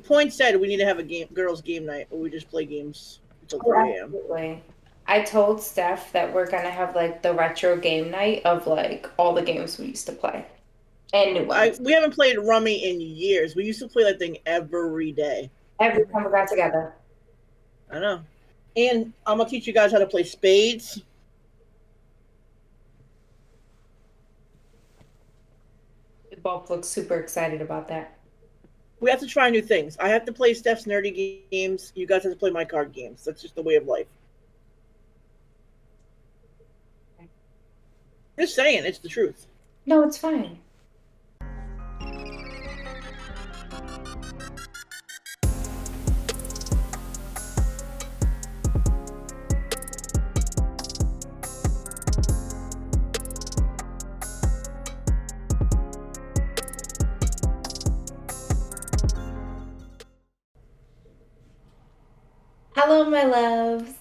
Point said we need to have a girls' game night, or we just play games until Oh, 3 a.m. absolutely. I told Steph that we're gonna have like the retro game night of like all the games we used to play and new ones. We haven't played Rummy in years. We used to play that thing every day. Every time we got together. I know. And I'm gonna teach you guys how to play spades. We both look super excited about that. We have to try new things. I have to play Steph's nerdy games. You guys have to play my card games. That's just the way of life. Just saying, it's the truth. No, it's fine. Hello, my loves.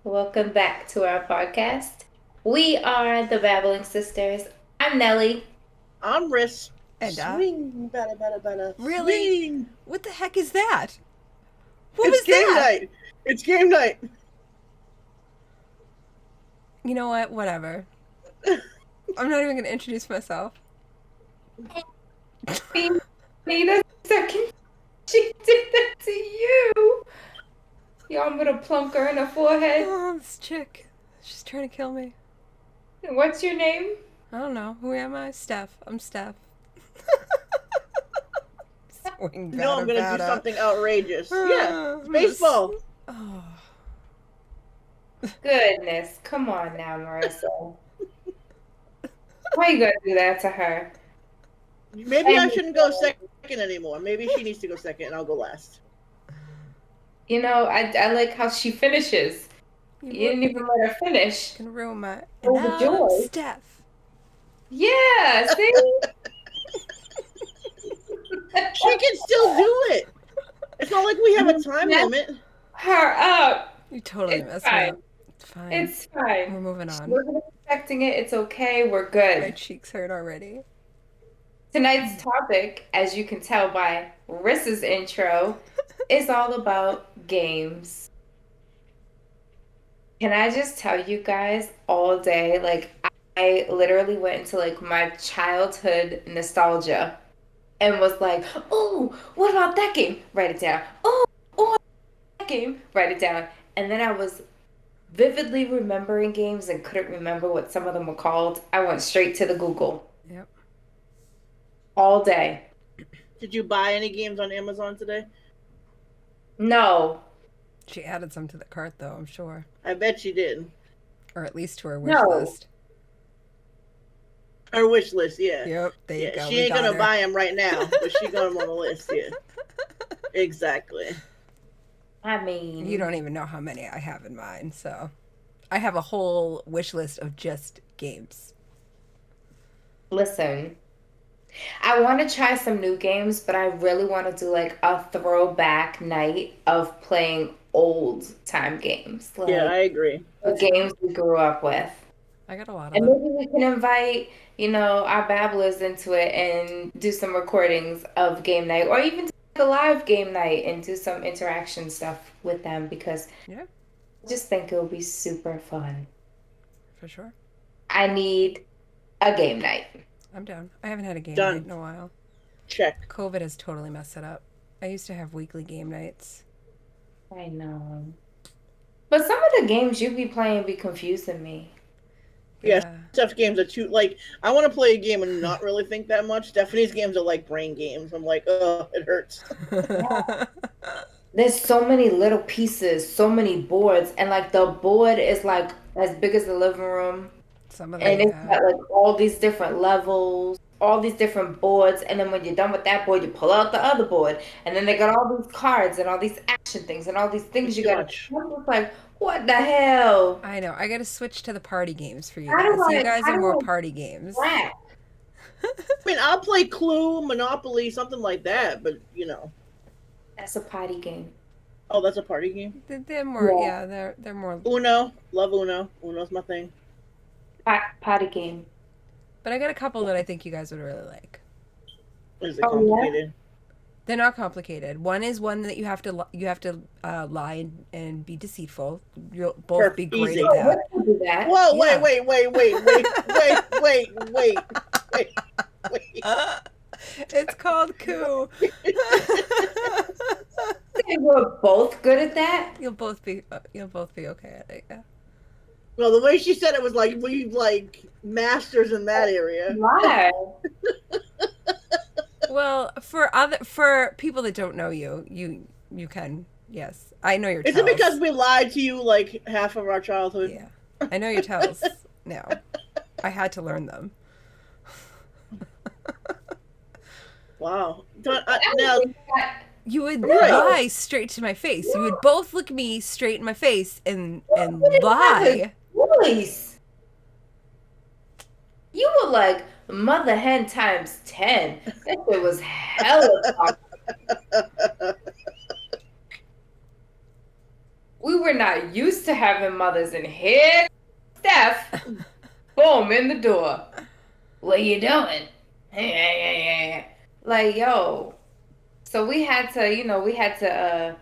Welcome back to our podcast. We are the Babbling Sisters. I'm Nellie. I'm Riss. And swing, bada, bada, bada. Really? Swing. What the heck is that? What It's was game that? night. It's game night. You know what? Whatever. I'm not even going to introduce myself. Wait a second. She did that to you. You want me to plunk her in the forehead? Oh, this chick. She's trying to kill me. What's your name? I don't know. Who am I? Steph. I'm Steph. Swing, You know I'm going to do something outrageous. Yeah, I'm baseball. Oh. Goodness. Come on now, Marissa. Why you gonna do that to her? Maybe I shouldn't go second anymore. Maybe she needs to go second and I'll go last. You know, I like how she finishes. You didn't even let her finish. Gonna ruin my... Oh, And the now joy. Steph. Yeah, see? She can still do it. It's not like we have a time limit. Her up. You totally It's messed me fine. up. It's fine. It's fine. We're moving on. We're expecting it. It's okay. We're My good. cheeks hurt already. Tonight's topic, as you can tell by Riss's intro, is all about games. Can I just tell you guys all day, like I literally went into like my childhood nostalgia and was like, oh, what about that game? Write it down. Oh, that game. Write it down. And then I was vividly remembering games and couldn't remember what some of them were called. I went straight to the Google Yep. all day. Did you buy any games on Amazon today? No. She added some to the cart, though, I'm sure. I bet she did. Or at least to her wish No. list. Her wish list, yeah. Yep, there you go. She ain't gonna buy them right now, but she got them on the list, yeah. Exactly. I mean, You don't even know how many I have in mind, so... I have a whole wish list of just games. listen, I want to try some new games, but I really want to do like a throwback night of playing old time games. Like Yeah, I agree. the games we grew up with. I got a lot of And them. maybe we can invite, our babblers into it and do some recordings of game night or even do like a live game night and do some interaction stuff with them because Yeah, I just think it would be super fun. for sure. I need a game night. I'm down. I haven't had a game Done. night in a while. Check. COVID has totally messed it up. I used to have weekly game nights. I know. But some of the games you be playing be confusing me. Yeah, Steph's games are too, like, I want to play a game and not really think that much. Stephanie's games are like brain games. I'm like, oh, it hurts. There's so many little pieces, so many boards, and like the board is like as big as the living room. Some of And them, it's got like all these different levels, all these different boards, and then when you're done with that board, you pull out the other board, and then they got all these cards and all these action things and all these things you Too gotta much. it's like, what the hell? I know. I got to switch to the party games for you How do guys. You I- guys how are do more I- party games. Crap. I mean, I'll play Clue, Monopoly, something like that, but, That's a potty game. oh, that's a party game? They're more, Yeah. they're more. Uno. Love Uno. Uno's my thing. Potty game. But I got a couple that I think you guys would really like. Is it Oh, yeah? complicated? They're not complicated. One is one that you have to lie and be deceitful. You'll both be great Easy. at that. Let's do that. Whoa, Yeah. wait. It's called coup. And we're both good at that. You'll both be okay at it. Yeah. Well, the way she said it was like we like masters in that area. Why? Well, for people that don't know you can. Yes, I know your Is tells. it because we lied to you like half of our childhood? Yeah, I know your tells now. I had to learn them. Wow. Now, You would Right. lie straight to my face. You would both look me straight in my face and lie. Voice. You were like mother hen times 10. That shit was hella toxic. We were not used to having mothers in here. Steph, boom, in the door. What you doing? Like, yo. So we had to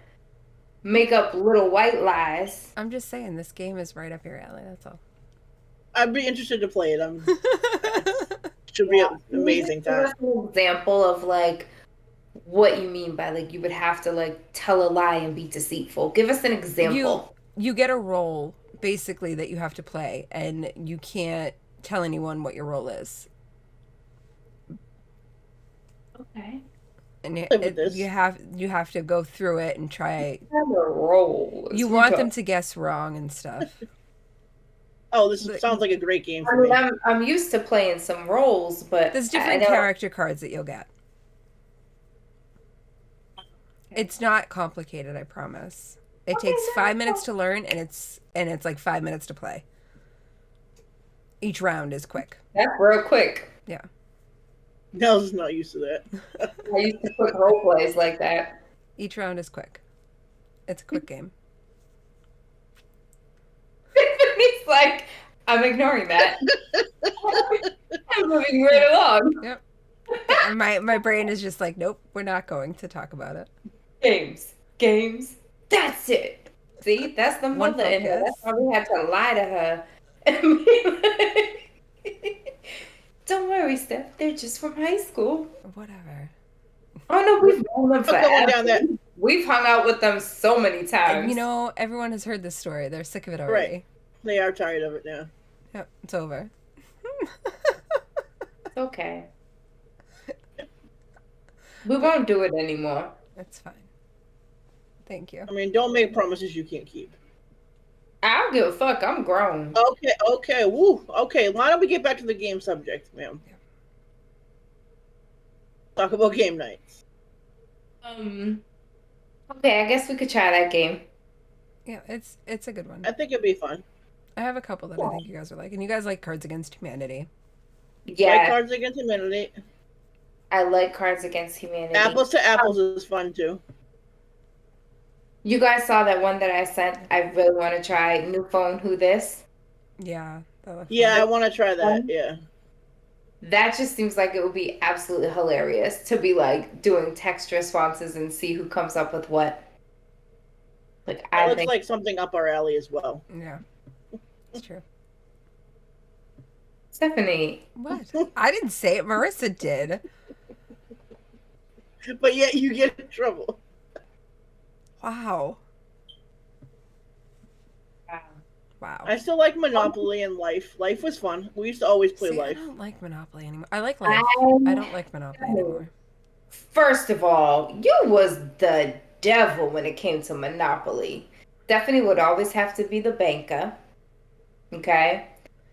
make up little white lies. I'm just saying, this game is right up your alley. That's all. I'd be interested to play it. Should be an amazing Give time. us an example of like what you mean by like you would have to like tell a lie and be deceitful. Give us an example. You get a role basically that you have to play, and you can't tell anyone what your role is. Okay. And Play with this. you have to go through it and try. Have a role. You want them to guess wrong and stuff. Oh, sounds like a great game I for mean, me. I'm used to playing some roles, but There's I different don't- character cards that you'll get. It's not complicated, I promise. It takes 5 minutes to learn, and it's like 5 minutes to play. Each round is quick. That's real quick. Yeah. Nels is not used to that. I used to put role plays like that. Each round is quick. It's a quick game. It's like I'm ignoring that. I'm moving right along. Yep. My brain is just like, nope, we're not going to talk about it. Games. That's it. See, that's the One mother in her. focus. That's why we had to lie to her. And be like, don't worry, Steph. They're just from high school. Whatever. Oh no, we've known them going forever. down that- We've hung out with them so many times. And, you know, everyone has heard this story. They're sick of it already. Right. They are tired of it now. Yep, it's over. It's okay. We won't do it anymore. It's fine. Thank you. I mean, don't make promises you can't keep. I don't give a fuck. I'm grown. Okay, woo. Okay, why don't we get back to the game subject, ma'am? Yeah. Talk about game nights. Okay, I guess we could try that game. Yeah, it's a good one. I think it'd be fun. I have a couple that I think you guys would like. And you guys like Cards Against Humanity. Yeah, Like Cards Against Humanity. I like Cards Against Humanity. Apples to Apples is fun too. You guys saw that one that I sent. I really want to try. New phone, who this? Yeah. That looked Yeah, fun. I want to try that. Yeah. That just seems like it would be absolutely hilarious to be like doing text responses and see who comes up with what. Like That I looks think like something up our alley as well. Yeah. It's true. Stephanie. What? I didn't say it. Marissa did. But yet you get in trouble. Wow. Wow. I still like Monopoly and Life. Life was fun. We used to always play See, I Life. don't like Monopoly anymore. I like Life. I don't like Monopoly anymore. First of all, you was the devil when it came to Monopoly. Stephanie would always have to be the banker. Okay?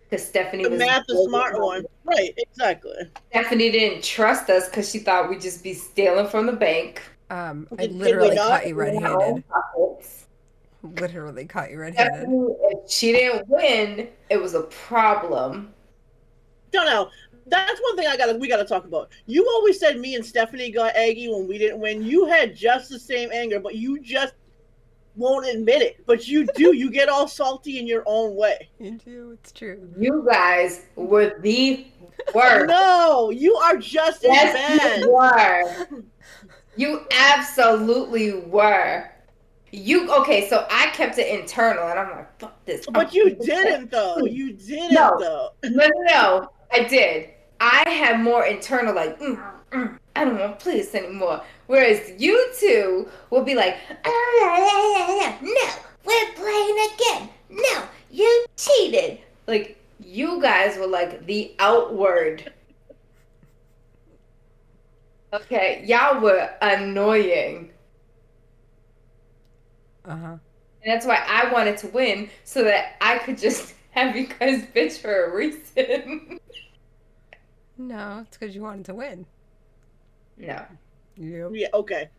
Because Stephanie The was math, the smart one. Right, exactly. Stephanie didn't trust us because she thought we'd just be stealing from the bank. I Did we literally not? caught you in our own red-handed. pockets. Literally caught you red-handed. Stephanie, if she didn't win, it was a problem. No. That's one thing we gotta talk about. You always said me and Stephanie got eggy when we didn't win. You had just the same anger, but you just won't admit it. But you do. You get all salty in your own way. You do. It's true. You guys were the worst. No, you are just as Yes, bad. you were. You absolutely were. Okay, so I kept it internal, and I'm like, fuck this. But you didn't, though. You didn't, No. though. No, I did. I had more internal, like, I don't want to play this anymore. Whereas you two will be like, no, we're playing again. No, you cheated. Like, you guys were like the outward. Okay, y'all were annoying. Uh-huh. And that's why I wanted to win, so that I could just have you guys bitch for a reason. No, it's because you wanted to win. No. Yep. Yeah, okay.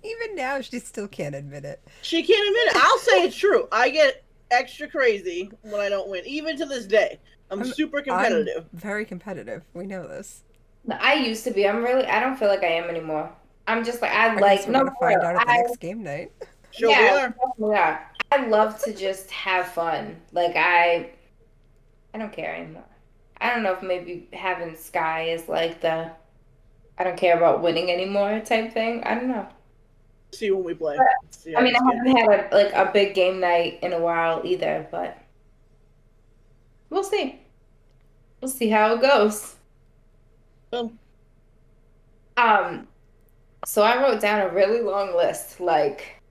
Even now, she still can't admit it. She can't admit it. I'll say it's true. I get extra crazy when I don't win, even to this day. I'm super competitive. I'm very competitive. We know this. I used to be. I don't feel like I am anymore. I'm just like, I guess we're gonna find out at the next game night. Sure we are. I love to just have fun. Like, I don't care anymore. I don't know if maybe having Sky is like the I don't care about winning anymore type thing. I don't know. See when we play. I mean, I haven't had a big game night in a while either, but we'll see. We'll see how it goes. So I wrote down a really long list, like.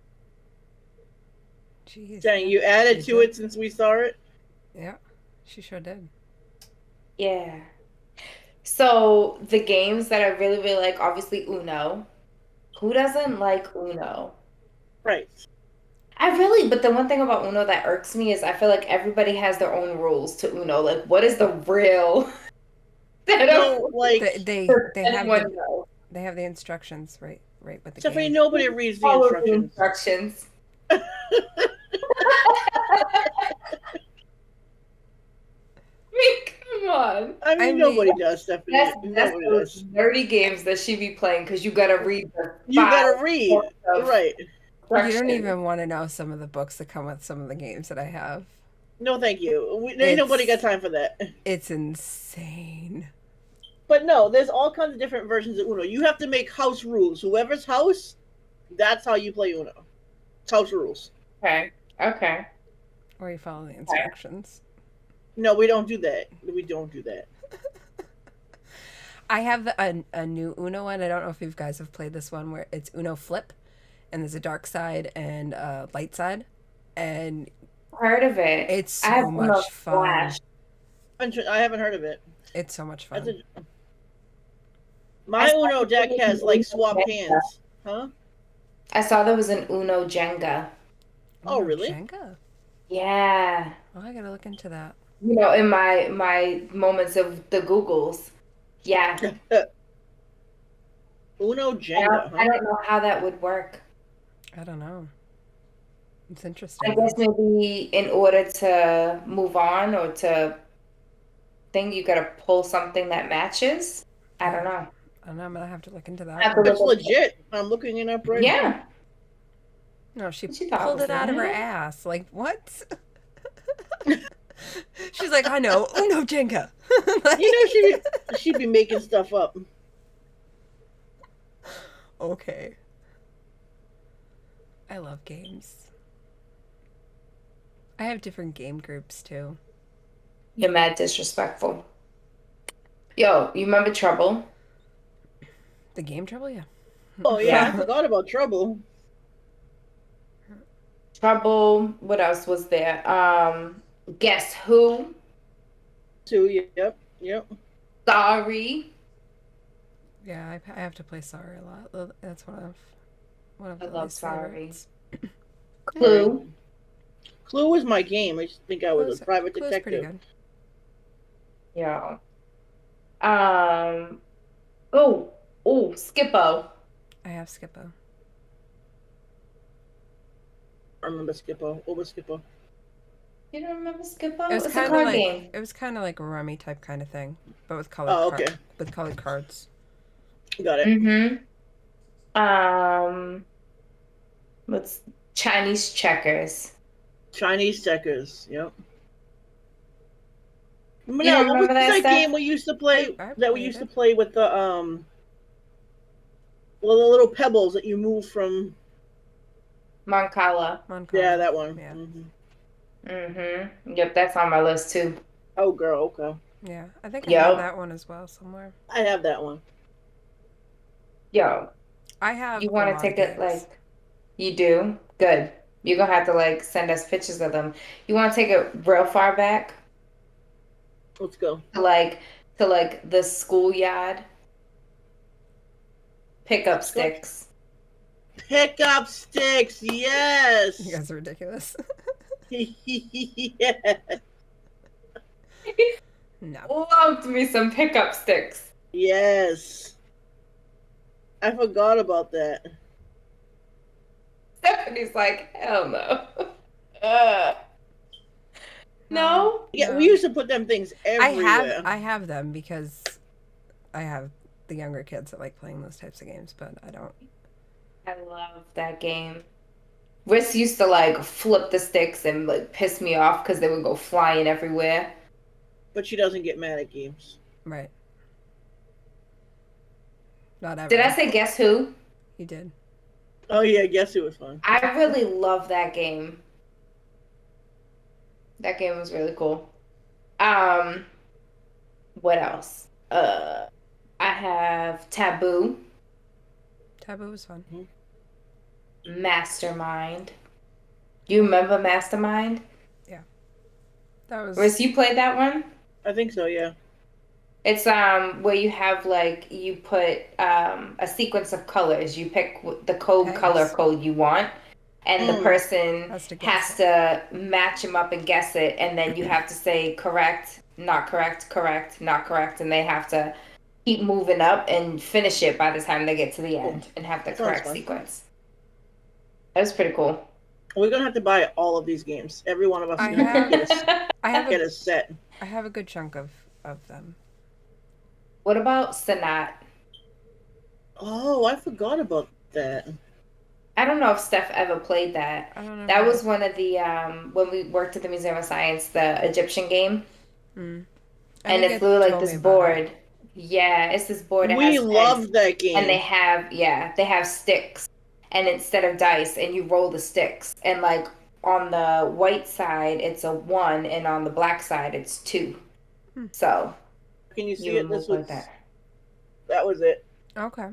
Jeez. Dang, you added to it since we saw it? Yeah, she sure did. Yeah. So the games that I really, really like, obviously Uno. Who doesn't like Uno? Right. But the one thing about Uno that irks me is I feel like everybody has their own rules to Uno. Like, what is the real? No, like they have the instructions right with the Stephanie, game. nobody reads the instructions. I mean, come on. I mean, nobody does, Stephanie. That's those nerdy games that she be playing because you gotta read You gotta read, right? You don't even want to know some of the books that come with some of the games that I have. No, thank you. Ain't nobody got time for that. It's insane. But no, there's all kinds of different versions of Uno. You have to make house rules. Whoever's house, that's how you play Uno. It's house rules. Okay. Or you follow the instructions. No, we don't do that. We don't do that. I have a new Uno one. I don't know if you guys have played this one where it's Uno Flip, and there's a dark side and a light side, and heard of it. It's so much fun. I haven't heard of it. It's so much fun. My Uno deck has like swap hands, huh? I saw there was an Uno Jenga. Oh, really? Jenga? Yeah. Oh, I gotta look into that. You know, in my moments of the Googles. Yeah. Uno Jenga. I don't know how that would work. I don't know. It's interesting. I guess maybe in order to move on or to think you gotta pull something that matches. I don't know. I'm gonna have to look into that. It's legit. I'm looking it up right now. No, she pulled it out of her ass. Like, what? She's like, I know. Uno Jenga. Like, you know, she'd be making stuff up. Okay. I love games. I have different game groups too. You're mad disrespectful. Yo, you remember Trouble? The game Trouble, yeah. Oh yeah, I forgot about Trouble. Trouble. What else was there? Guess Who? Yep. Sorry. Yeah, I have to play Sorry a lot. That's one of I love Sorry. Clue. Clue was my game. I just think I was a private detective. Pretty good. Yeah. Oh, Skippo. I have Skippo. I remember Skippo. What was Skippo? You don't remember Skippo? It was kind of like game. It was kind of like a rummy type kind of thing, but with colored with colored cards. Got it. What's Chinese checkers? Chinese checkers. Yep. Remember what was that game we used to play? We used to play with the Well, the little pebbles that you move from. Moncala. Yeah, that one. Yeah. Yep, that's on my list too. Oh, girl, okay. Yeah, I think I have that one as well somewhere. I have that one. Yo, I have. You want to take it like you do? Good. You're gonna have to like send us pictures of them. You want to take it real far back? Let's go. To like the schoolyard. Pick up sticks. Pick up sticks, yes. You guys are ridiculous. Yeah. No. Loved me some pickup sticks. Yes. I forgot about that. Stephanie's like, hell no. No? Yeah, we used to put them things everywhere. I have them because I have the younger kids that like playing those types of games, but I don't. I love that game. Riss used to like flip the sticks and like piss me off because they would go flying everywhere. But she doesn't get mad at games. Right. Not ever. Did I say Guess Who? You did. Oh yeah, Guess Who was fun. I really love that game. That game was really cool. What else? I have Taboo. Taboo was fun. Mastermind. You remember Mastermind? Yeah. That was. Riss, you played that one? I think so, yeah. It's where you have like you put a sequence of colors. You pick the color code you want, and the person has to match them up and guess it, and then you have to say correct, not correct, correct, not correct, and they have to keep moving up and finish it by the time they get to the end and have the correct sequence. That was pretty cool. We're gonna have to buy all of these games. Every one of us is gonna get a set. I have a good chunk of them. What about Sanat? Oh, I forgot about that. I don't know if Steph ever played that. I don't know. That was one of the when we worked at the Museum of Science, the Egyptian game. And it's literally like this board. Yeah, it's this board. We love that game. And they have sticks, and instead of dice, and you roll the sticks, and like on the white side it's a 1, and on the black side it's 2. So. Can you see it? This was that was it. Okay.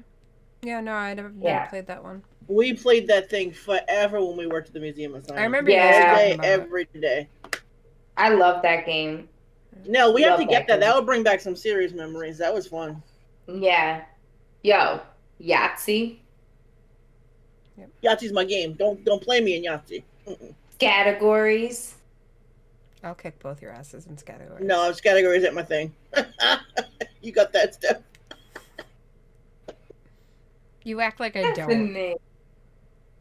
Yeah, no, I never played that one. We played that thing forever when we worked at the Museum of Science. I remember every day. I love that game. No, we have to get that. That would bring back some serious memories. That was fun. Yeah. Yo, Yahtzee. Yep. Yahtzee's my game. Don't play me in Yahtzee. Categories. I'll kick both your asses in categories. No, categories ain't my thing. You got that, Steph. You act like I don't.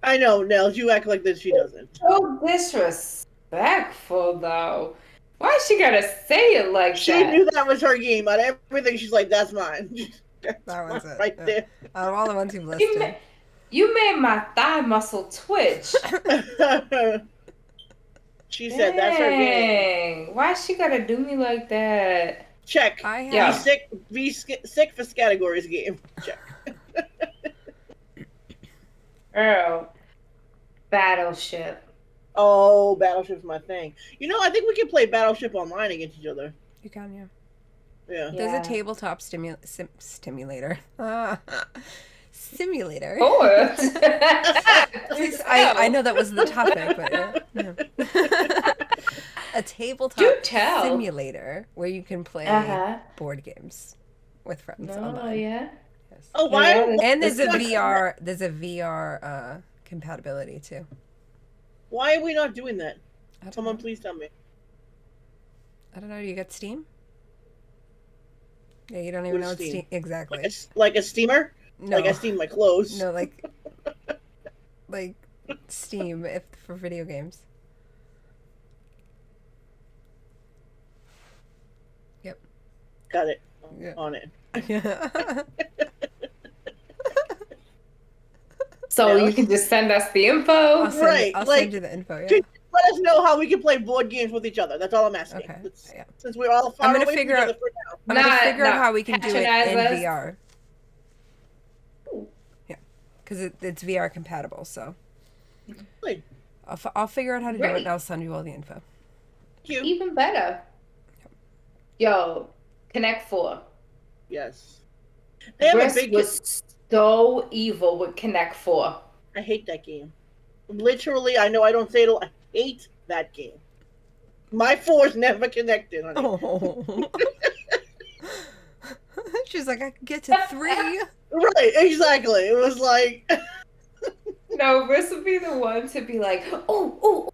I know, Nels. You act like that she doesn't. So disrespectful, though. Why she gotta say it like that? She knew that was her game. Out of everything, she's like, "That's mine." That was it. Right there. Out of all the ones you've listed. You made my thigh muscle twitch. She said that's her game. Why she gotta do me like that? Check. Be sick for categories game. Check. Girl. Battleship. Oh, Battleship's my thing. You know, I think we can play Battleship online against each other. You can, yeah. Yeah. There's a tabletop stimulator. Simulator. Oh. I know that was the topic, but yeah. A tabletop simulator where you can play board games with friends online. Oh yeah. Yes. Oh, why? And there's a VR. There's a VR compatibility too. Why are we not doing that? Someone please tell me. I don't know. Do you get Steam? Yeah, you don't even know what Steam exactly. Like a steamer? No. Like I steam my clothes. No, like Steam for video games. Yep. Got it. On it. So you can just send us the info. I'll send you the info. Yeah. Let us know how we can play board games with each other. That's all I'm asking. Okay. Yeah. Since we're all far away from each other for now. I'm gonna figure out how we can do it in VR. Yeah. because it's VR compatible. So Really? I'll figure out how to do it, Great. and I'll send you all the info. Cute. Even better. Yo, Connect 4. Yes. They have a Risk big. was so evil with Connect 4. I hate that game. Literally, I know I don't say it. I hate that game. My 4's never connected, honey. Oh. She's like, I could get to 3. Right, exactly. It was like, No, Risk would be the one to be like, oh,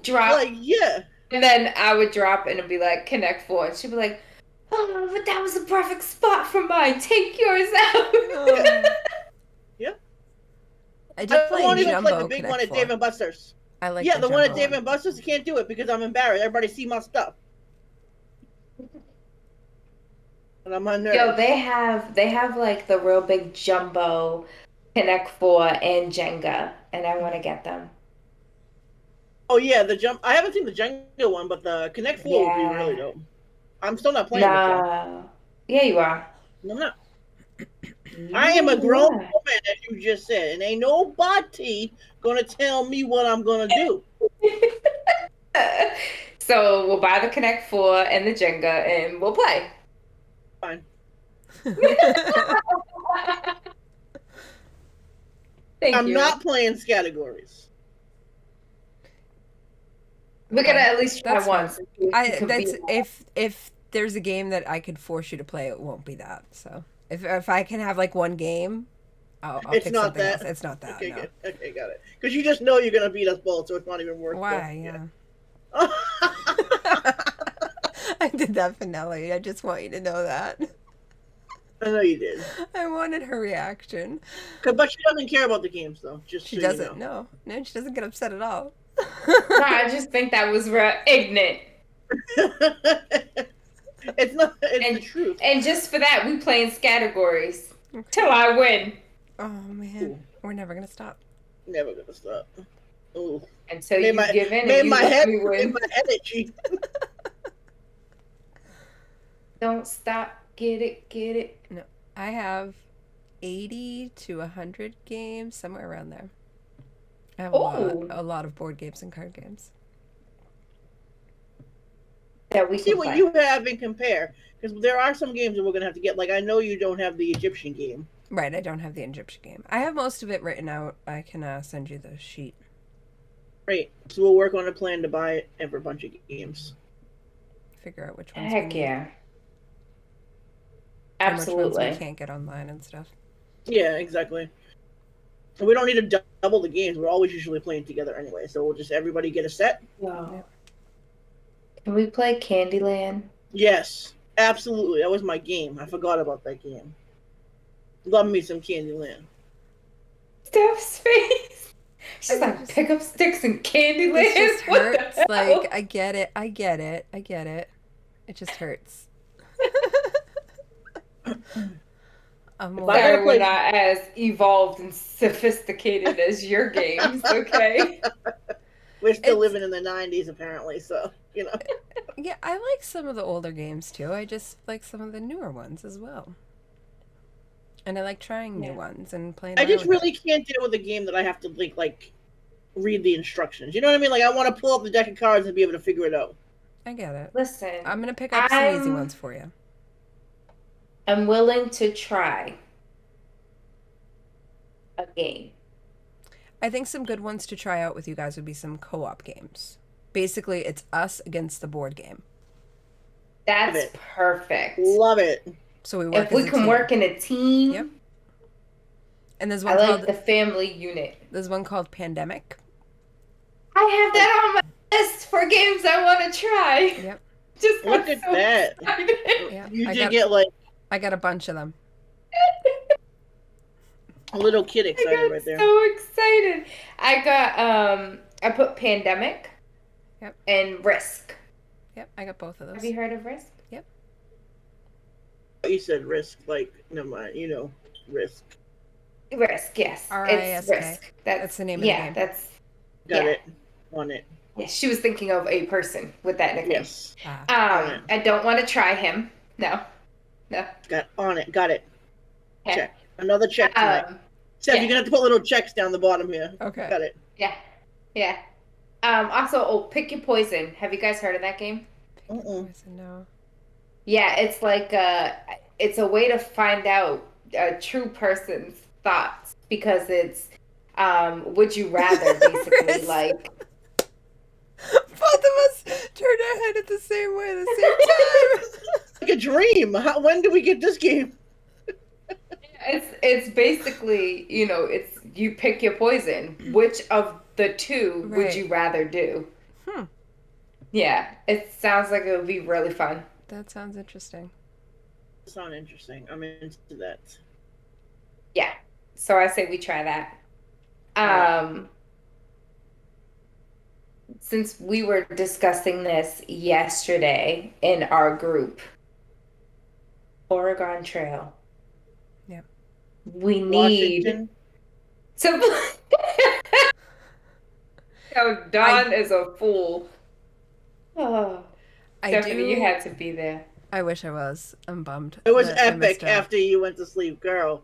drop. like yeah. And then I would drop and it'd be like, Connect 4. And she'd be like, oh, but that was a perfect spot for mine. Take yours out. Oh. Yeah. I did play won't even Jumbo play the big one Connect at 4. Dave and Buster's. I like Yeah, the one at Jumbo Dave and Buster's, I can't do it because I'm embarrassed. Everybody see my stuff. And I'm on nerves. Yo, they have like the real big Jumbo Connect 4 and Jenga, and I want to get them. Oh yeah, the jump. I haven't seen the Jenga one, but the Connect 4 would be really dope. I'm still not playing with them. No. Yeah, you are. No, I'm not. I am a grown Yeah. woman, as you just said, and ain't nobody gonna tell me what I'm gonna do. So we'll buy the Connect 4 and the Jenga, and we'll play. Fine. Thank I'm you. not playing categories. We're gonna at least try That's fine. once. It That's could be- if there's a game that I could force you to play, it won't be that. So if I can have like one game, I'll It's pick not something that. else. It's not that. Okay, No. good. Okay, got it. Because you just know you're gonna beat us both, so it's not even worth. Why? Yeah. Yeah. I did that for Nelly. I just want you to know that. I know you did. I wanted her reaction. But she doesn't care about the games, though. Just She so doesn't. You know. No, she doesn't get upset at all. No, I just think that was ignorant. It's not. It's And- the truth. And just for that, we playing categories till I win. Oh man, Ooh. we're never gonna stop. Never gonna stop. Ooh. Until Made you my- give in Made and you my let head. me Made win. my head itchy. Don't stop. Get it. I have 80 to 100 games, somewhere around there. I have Ooh. a lot of board games and card games. That we See can what play. you have and compare, because there are some games that we're gonna have to get. Like I know you don't have the Egyptian game. Right, I don't have the Egyptian game. I have most of it written out. I can send you the sheet. Right. So we'll work on a plan to buy every bunch of games. Figure out which ones we Heck need. yeah. And which ones Absolutely. we can't get online and stuff. Yeah, exactly. And we don't need to double the games. We're always usually playing together anyway. So we'll just everybody get a set. Yo. Can we play Candyland? Yes, absolutely. That was my game. I forgot about that game. Love me some Candyland. Steph's face. She's I like, just- pick up sticks and Candyland. It just What the hurts. hell? Like, I get it. It just hurts. I'm If I like, gotta Sorry, play- we're not as evolved and sophisticated as your games, okay? We're still It's- living in the 90s, apparently. So, you know. yeah, I like some of the older games too. I just like some of the newer ones as well. And I like trying new Yeah. ones and playing I around just with really can't deal with a game that I have to, like read the instructions. You know what I mean? Like, I want to pull up the deck of cards and be able to figure it out. it. I get it. Listen, I'm going to pick up some easy I'm- ones for you. I'm willing to try a game. I think some good ones to try out with you guys would be some co-op games. Basically, it's us against the board game. That's it. perfect. Love it. So we work If we as a can team. work in a team, Yep. And there's I one like called the family unit. there's one called Pandemic. I have that on my list for games I want to try. Yep. Just Look got at so that. excited. Yeah. You I did got get, like, I got a bunch of them. a little kid I excited got right there. so excited. I put Pandemic. Yep. And Risk. Yep, I got both of Have those. you heard of Risk? You said Risk, like, never mind. You know, Risk. Risk, yes. It's R-I-S-K. Risk. That's the name of the yeah, game. that's Got Yeah. it. On it. yeah. She was thinking of a person with that nickname. Yes. Ah. I don't want to try him. No. Got on it. Got it. Okay. Check. Another check tonight. Steph, you're gonna have to put little checks down the bottom here. Okay. Got it. Yeah. Also, pick your poison. Have you guys heard of that game? No. Yeah, it's like it's a way to find out a true person's thoughts because it's would you rather basically like. Both of us turned our head at the same way at the same time. Like a dream. When do we get this game? It's basically, it's you pick your poison. Which of the two would you rather do? Yeah, it sounds like it would be really fun. That sounds interesting. Sounds interesting. I'm into that. Yeah, so I say we try that. Since we were discussing this yesterday in our group, Oregon Trail. Yep. We need some. Dawn is a fool. Oh, Stephanie, you had to be there. I wish I was. I'm bummed. It was epic after you went to sleep, girl.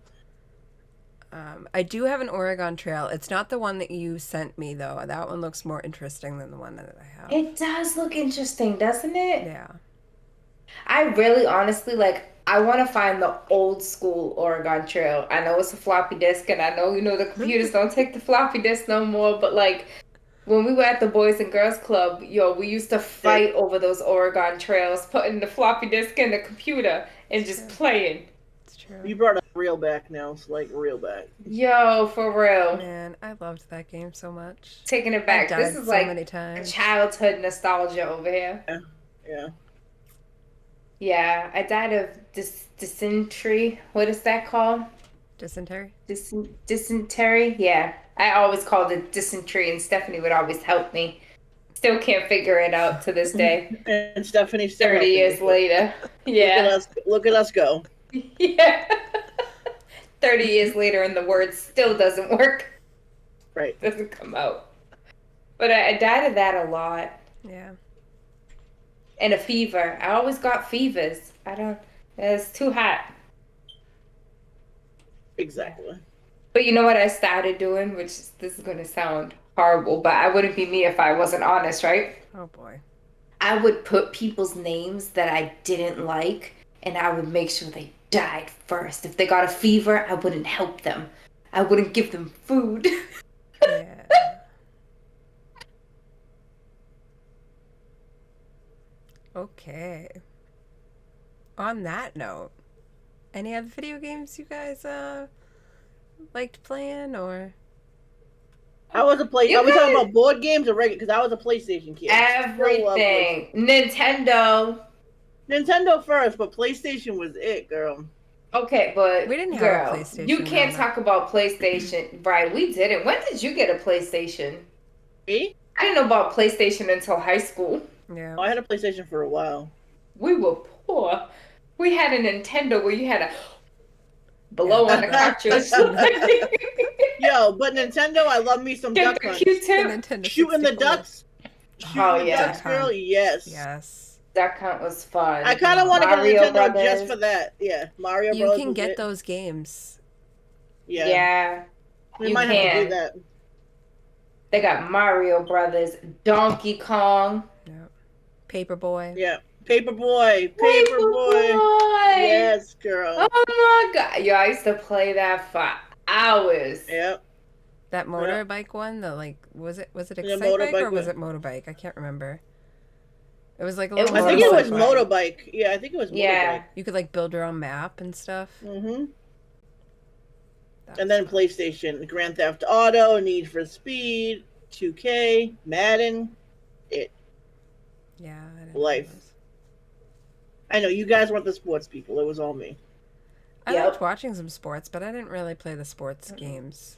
I do have an Oregon Trail. It's not the one that you sent me, though. That one looks more interesting than the one that I have. It does look interesting, doesn't it? Yeah. I really honestly, I want to find the old school Oregon Trail. I know it's a floppy disk, and I know, the computers don't take the floppy disk no more, but, when we were at the Boys and Girls Club, we used to fight over those Oregon Trails, putting the floppy disk in the computer and just playing. True. You brought it real back now. It's real back. Yo, for real. Man, I loved that game so much. Taking it back. This is many times. Childhood nostalgia over here. Yeah. Yeah, I died of dysentery. What is that called? Dysentery? Dysentery? Yeah. I always called it dysentery, and Stephanie would always help me. Still can't figure it out to this day. And Stephanie 30 years later. Yeah. Look at us go. Yeah. 30 years later, and the word still doesn't work. Right. Doesn't come out. But I died of that a lot. Yeah. And a fever. I always got fevers. It's too hot. Exactly. But you know what I started doing? This is going to sound horrible, but I wouldn't be me if I wasn't honest, right? Oh, boy. I would put people's names that I didn't like, and I would make sure they died first. If they got a fever, I wouldn't help them. I wouldn't give them food. Yeah. Okay. On that note, any other video games you guys liked playing, or? I was a play. Are we talking about board games or regular? Because I was a PlayStation kid. Everything. Nintendo. Nintendo first, but PlayStation was it, girl. Okay, but we didn't have a PlayStation. You can't talk about PlayStation, Brian. We didn't. When did you get a PlayStation? Me? I didn't know about PlayStation until high school. Yeah. I had a PlayStation for a while. We were poor. We had a Nintendo where you had to blow on the cartridge. Yo, but Nintendo, I love me some Get duck the hunts. Q-tip. Shooting the ducks. Shooting the ducks, girl. Yes. Yes. Duck hunt was fun. I kind of want to get a Nintendo Brothers. just for that. Yeah, Mario You Bros. can get those games. Yeah. We might have to do that. They got Mario Brothers, Donkey Kong. Yeah. Paperboy. Yeah. Paperboy. Yes, girl. Oh my god. Yo, I used to play that for hours. Yep. That motorbike one, was it The Excitebike or was one. it motorbike? I can't remember. It was like a It little was I think it was motorcycle. motorbike. Yeah, I think it was motorbike. Yeah. You could build your own map and stuff. Mm-hmm. And then PlayStation, Grand Theft Auto, Need for Speed, 2K, Madden. Yeah. I didn't Life. know those. I know you guys weren't the sports people. It was all me. I Yep. liked watching some sports, but I didn't really play the sports games.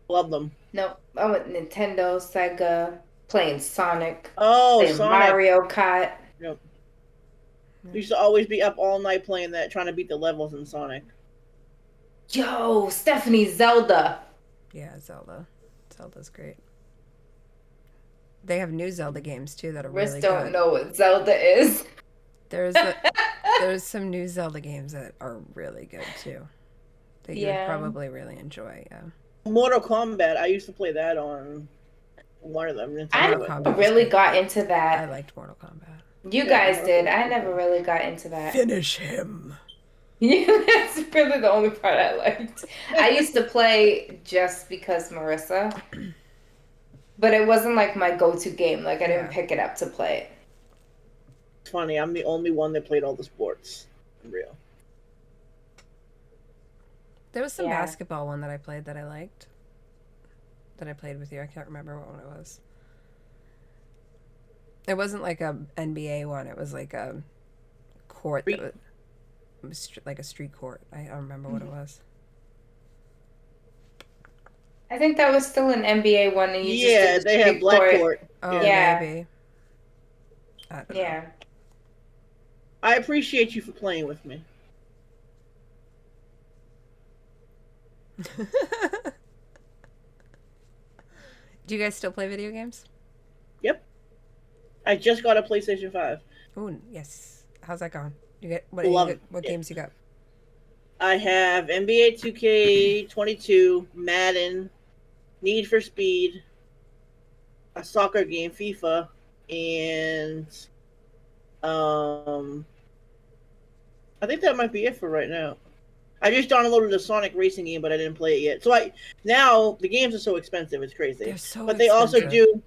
Love them. No, I went Nintendo, Sega, playing Sonic, Oh, playing Sonic. Mario Kart. Yep. We used to always be up all night playing that, trying to beat the levels in Sonic. Yo, Stephanie, Zelda. Yeah, Zelda. Zelda's great. They have new Zelda games too that are Riz really don't good. know what Zelda is. There's some new Zelda games that are really good too. that you would probably really enjoy. Yeah. Mortal Kombat. I used to play that on one of them. I never really got into that. I liked Mortal Kombat. You guys did. I never really got into that. Finish him. Yeah, that's really the only part I liked. I used to play just because Marissa, but it wasn't like my go-to game. Like I didn't pick it up to play it. It's funny. I'm the only one that played all the sports. Real. There was some basketball one that I played that I liked. That I played with you. I can't remember what one it was. It wasn't like a NBA one. It was like a court that was like a street court. I don't remember what it was. I think that was still an NBA one. And you just they had black court. Oh, maybe. I don't know. I appreciate you for playing with me. Do you guys still play video games? Yep. I just got a PlayStation 5. Oh, yes. How's that going? What games you got? I have NBA 2K22, Madden, Need for Speed, a soccer game, FIFA, and I think that might be it for right now. I just downloaded a Sonic racing game, but I didn't play it yet. So now the games are so expensive, it's crazy. They're so but they expensive. also do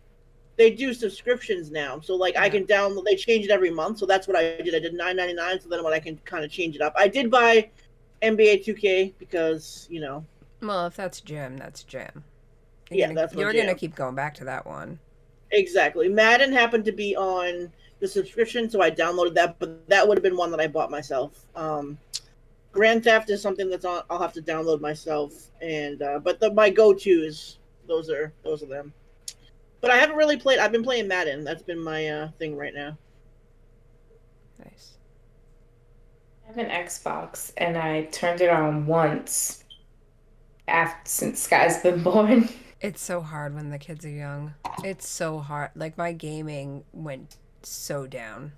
subscriptions now. So like I can download. They change it every month. So that's what I did. I did $9.99. So then I can kind of change it up. I did buy NBA 2K because Well, if that's Jim, that's Jim. You're gonna keep going back to that one. Exactly. Madden happened to be on the subscription, so I downloaded that. But that would have been one that I bought myself. Grand Theft is something that's on. I'll have to download myself, and but my go-tos those are them. But I haven't really played. I've been playing Madden. That's been my thing right now. Nice. I have an Xbox, and I turned it on once since Sky's been born. It's so hard when the kids are young. It's so hard. Like my gaming went so down.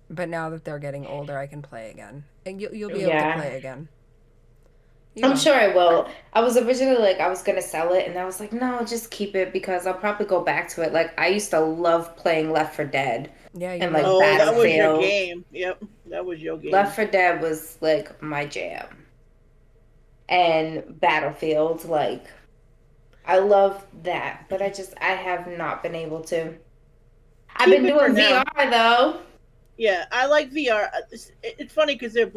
But now that they're getting older, I can play again. And you'll be able to play again. I'm sure I will. I was originally I was going to sell it, and I was like, no, just keep it because I'll probably go back to it. Like, I used to love playing Left 4 Dead. Yeah, and Battlefield. That was your game. Yep, that was your game. Left 4 Dead was, my jam. And Battlefield, I love that. But I have not been able to. I've been doing VR, though. Yeah, I like VR. It's funny because they're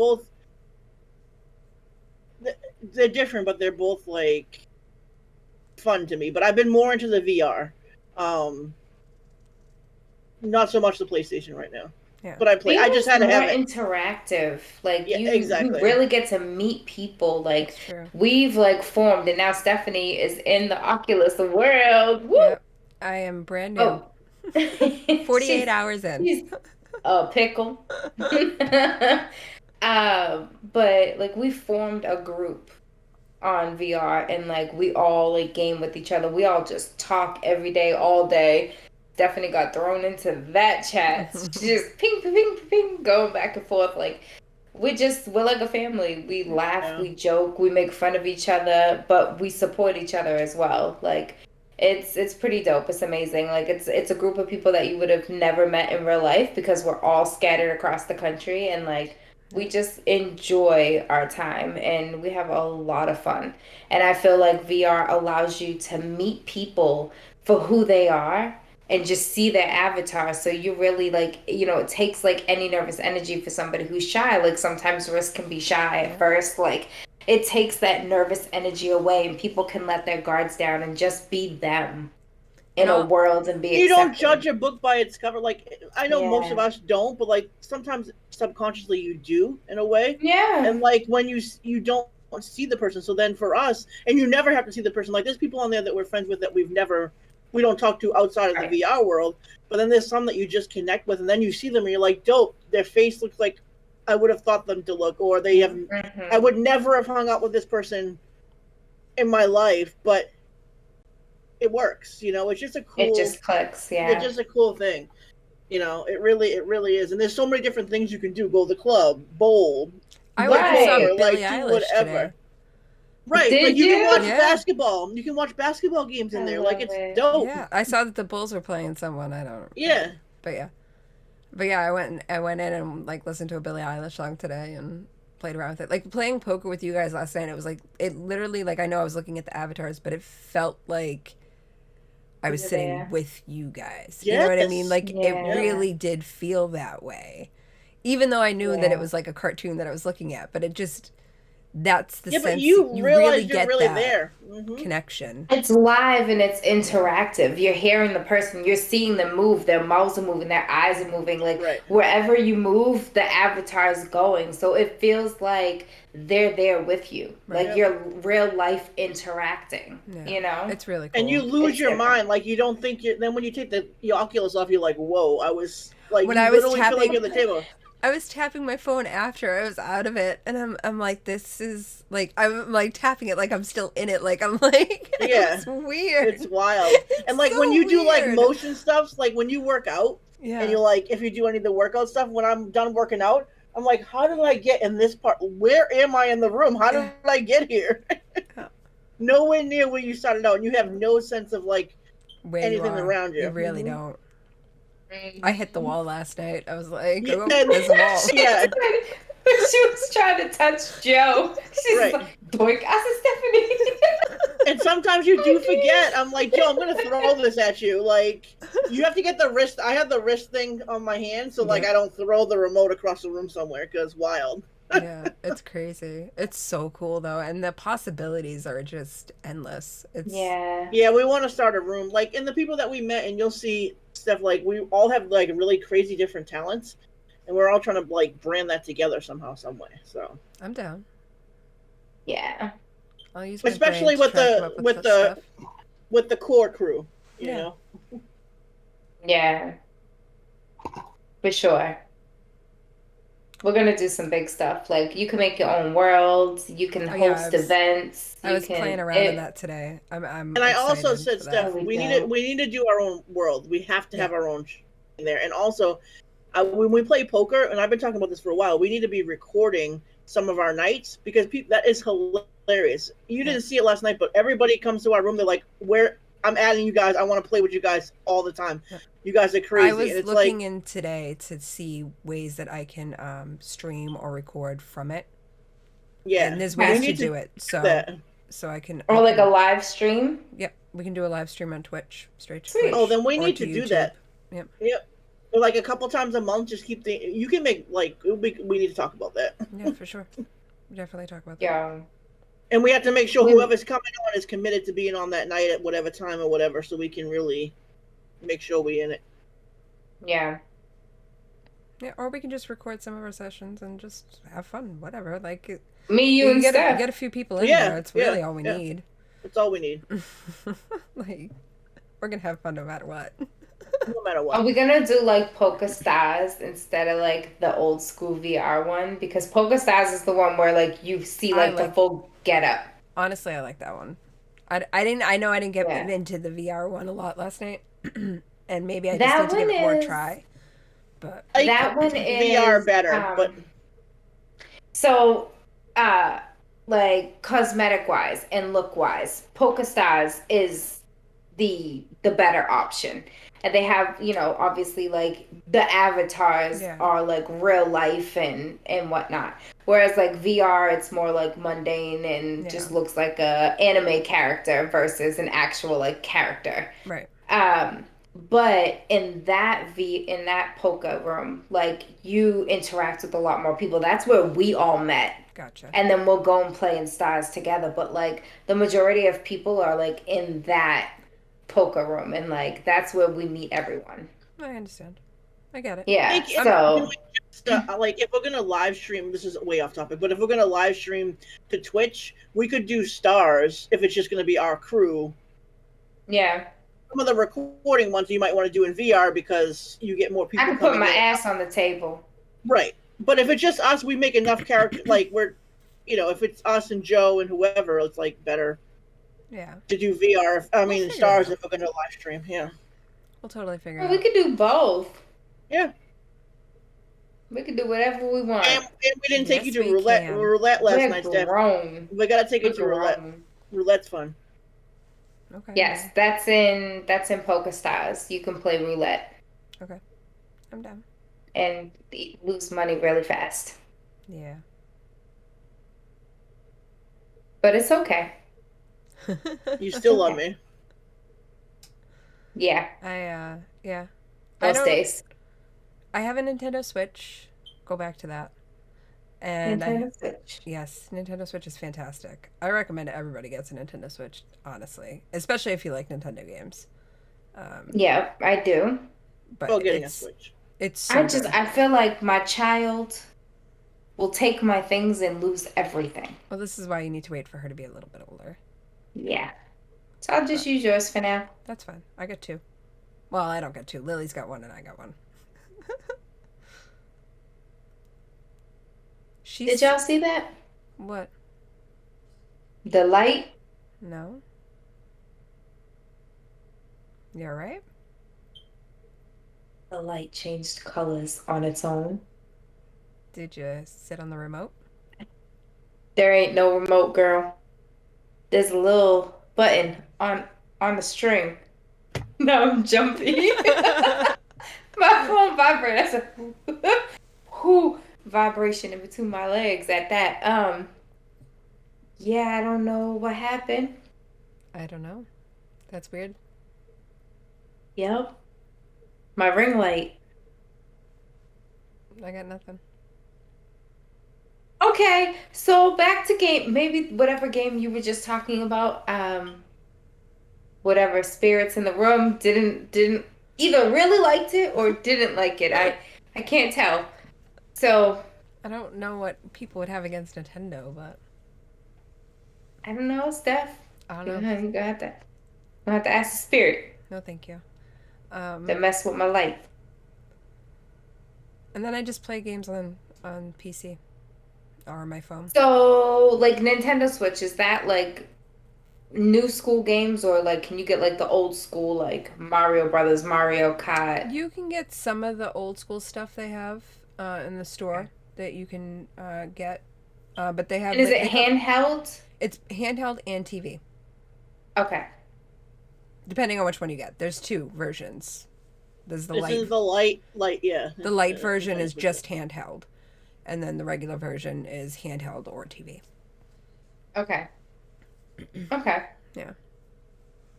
different, but they're both fun to me. But I've been more into the VR, not so much the PlayStation right now. Yeah. But I play. I just had to have it interactive. Exactly. You really get to meet people. We've formed, and now Stephanie is in the Oculus world. Woo! Yep. I am brand new. 48 hours in. A pickle. But we formed a group on VR, and we all game with each other. We all just talk every day, all day. Stephanie got thrown into that chat. She just ping, ping, ping, ping, going back and forth. We're like a family. We laugh, we joke, we make fun of each other, but we support each other as well. It's pretty dope. It's amazing. It's a group of people that you would have never met in real life because we're all scattered across the country, and we just enjoy our time and we have a lot of fun. And I feel like VR allows you to meet people for who they are and just see their avatar. So you really it takes any nervous energy for somebody who's shy. Sometimes Risk can be shy at first. It takes that nervous energy away, and people can let their guards down and just be them in a world and be accepted. You don't judge a book by its cover. I know most of us don't, but sometimes subconsciously you do in a way. Yeah. And when you don't see the person, so then for us, and you never have to see the person. There's people on there that we're friends with that we don't talk to outside of the VR world, but then there's some that you just connect with, and then you see them and you're like, dope, their face looks like I would have thought them to look, or they have. Mm-hmm. I would never have hung out with this person in my life, but it works. It's just a cool. It just clicks, yeah. It's just a cool thing. It really is, and there's so many different things you can do. Go to the club, bowl, I went and saw Right. Billie like do Eilish whatever. today. Right, Did like you can you? watch Yeah. basketball. You can watch basketball games in I there. Like love it's it. dope. Yeah, I saw that the Bulls were playing someone. I don't. Yeah. But yeah, I went in and like listened to a Billie Eilish song today and played around with it. Like playing poker with you guys last night. It was like it literally like I know I was looking at the avatars, but it felt like I was You're sitting there. with you guys. You know what I mean? Yes. Like Yeah. it really did feel that way. Even though I knew that Yeah. it was like a cartoon that I was looking at, but it just that's the Yeah, but sense you you realize really you're get really that there. connection. It's live and it's interactive. You're hearing the person, you're seeing them move, their mouths are moving, their eyes are moving. Like Right. wherever you move, the avatar is going. So it feels like they're there with you. Right. Like you're real life interacting. Yeah. You know? It's really cool. And you lose It's your different. mind. Like you don't think you. Then when you take the Oculus off, you're like, whoa! I was like, When you I was literally feel like tapping- you're at the table. I was tapping my phone after I was out of it, and I'm like, this is like I'm like tapping it like I'm still in it, like I'm like Yeah. it's weird. It's wild. It's And like so when you do like weird. motion stuff, like when you work out, Yeah. and you're like, if you do any of the workout stuff, when I'm done working out, I'm like, how did I get in this part? Where am I in the room? How did I get here? Nowhere near where you started out, and you have no sense of like Where anything you are. around you. You really Mhm. don't. I hit the wall last night. I was like, Yeah, oh, and- there's a wall. Yeah. She was trying to touch Joe. She's Right. like, doink. I said, Stephanie. And sometimes you do forget. I'm like, Joe, I'm gonna throw this at you. Like, you have to get the wrist. I have the wrist thing on my hand, so like Yeah. I don't throw the remote across the room somewhere because wild. Yeah, it's crazy. It's so cool though, and the possibilities are just endless. It's Yeah. Yeah, we want to start a room. Like, and the people that we met, and you'll see stuff like we all have like really crazy different talents, and we're all trying to like brand that together somehow, some way. So, I'm down. Yeah. I'll use my especially brain with to try to the come up with such the stuff. with the core crew, you Yeah. know. Yeah. For sure. We're gonna do some big stuff. Like you can make your own worlds. You can Oh, yeah, host events. I you was can, playing around in that today. I'm And I also excited said, for that. Steph, Really we need to do our own world. We have to Yeah. have our own in there. And also, when we play poker, and I've been talking about this for a while, we need to be recording some of our nights because that is hilarious. You didn't see it last night, but everybody comes to our room. They're like, "Where I'm adding you guys. I want to play with you guys all the time. You guys are crazy." I was and it's looking like, in today to see ways that I can stream or record from it. yeah, And there's we ways need to do it. So that. so I can or I like a can- live stream. Yep, we can do a live stream on Twitch, straight to Sweet. Twitch. Oh, then we or need to do YouTube. that. Yep. Yep. Or like a couple times a month, just keep the. You can make like we need to talk about that. Yeah, for sure. Definitely talk about that. Yeah. And we have to make sure We- whoever's coming on is committed to being on that night at whatever time or whatever, so we can really make sure we in it. Yeah. Yeah, or we can just record some of our sessions and just have fun, whatever. Like Me, you, and get Steph. get a few people in Yeah, there. It's really yeah, all we yeah. need. That's all we need, Like we're gonna have fun no matter what. no matter Are what. we gonna do like Poker Stars instead of like the old school VR one? Because Poker Stars is the one where like you see I like the like- full getup. Honestly, I like that one. I know I didn't get Yeah. into the VR one a lot last night, and maybe I just That need to give one it more is- try. But Like, That one VR is better, but so like cosmetic wise and look wise, Poker Stars is the better option. And they have, you know, obviously like the avatars Yeah. are like real life and whatnot. Whereas like VR, it's more like mundane and Yeah. just looks like a anime character versus an actual like character. right. But in that poker room, like you interact with a lot more people. That's where we all met. Gotcha. And then we'll go and play in stars together. But like the majority of people are like in that poker room, and like that's where we meet everyone. I understand. I get it. Yeah. Like, if- So like if we're gonna live stream, this is way off topic, but if we're gonna live stream to Twitch, we could do stars if it's just gonna be our crew. yeah, Some of the recording ones you might want to do in VR because you get more people. I can put coming my in. ass on the table. Right. But if it's just us, we make enough character. Like we're, you know, if it's us and Joe and whoever, it's like better Yeah, to do VR. I mean, figure it stars out. if we're gonna live stream. Yeah. we'll totally figure Well, it we out. could do both. Yeah. We can do whatever we want. And we didn't take you Yes, to we roulette can. last We're night, Steph. grown. We gotta take you We're to roulette. grown. Roulette's fun. Okay. Yes, that's in PokerStars. You can play roulette Okay. I'm down. and lose money really fast. Yeah. But it's okay. You still love okay. me. Yeah, Yeah. most days. I have a Nintendo Switch. Go back to that. And Nintendo Switch. yes, Nintendo Switch is fantastic. I recommend everybody gets a Nintendo Switch, honestly, especially if you like Nintendo games. Yeah, I do. But Well, getting a Switch. It's so good. I feel like my child will take my things and lose everything. Well, this is why you need to wait for her to be a little bit older. Yeah. So I'll just use yours for now. That's fine. I get two. Well, I don't get two. Lily's got one and I got one. Did y'all see that? What? The light? No. You alright? The light changed colors on its own. Did you sit on the remote? There ain't no remote, girl. There's a little button on the string. Now I'm jumpy. My phone vibrated. I said, whoo, vibration in between my legs at that. Yeah, I don't know what happened. I don't know. That's weird. Yep. My ring light. I got nothing. Okay, so back to game. Maybe whatever game you were just talking about. Whatever spirits in the room didn't either really liked it or didn't like it. I can't tell. So I don't know what people would have against Nintendo, but I don't know, Steph. I don't You're know. gonna have to ask the spirit No, thank you. to mess with my life. And then I just play games on PC or my phone. So like Nintendo Switch, is that like new school games or like can you get like the old school like Mario Brothers, Mario Kart? You can get some of the old school stuff they have in the store that you can get, but they have. And is like, it handheld? It's handheld and TV, Okay. depending on which one you get. There's two versions. There's the This light. is the light, yeah. The light version is just handheld, and then the regular version is handheld or TV. Okay. Okay. Yeah.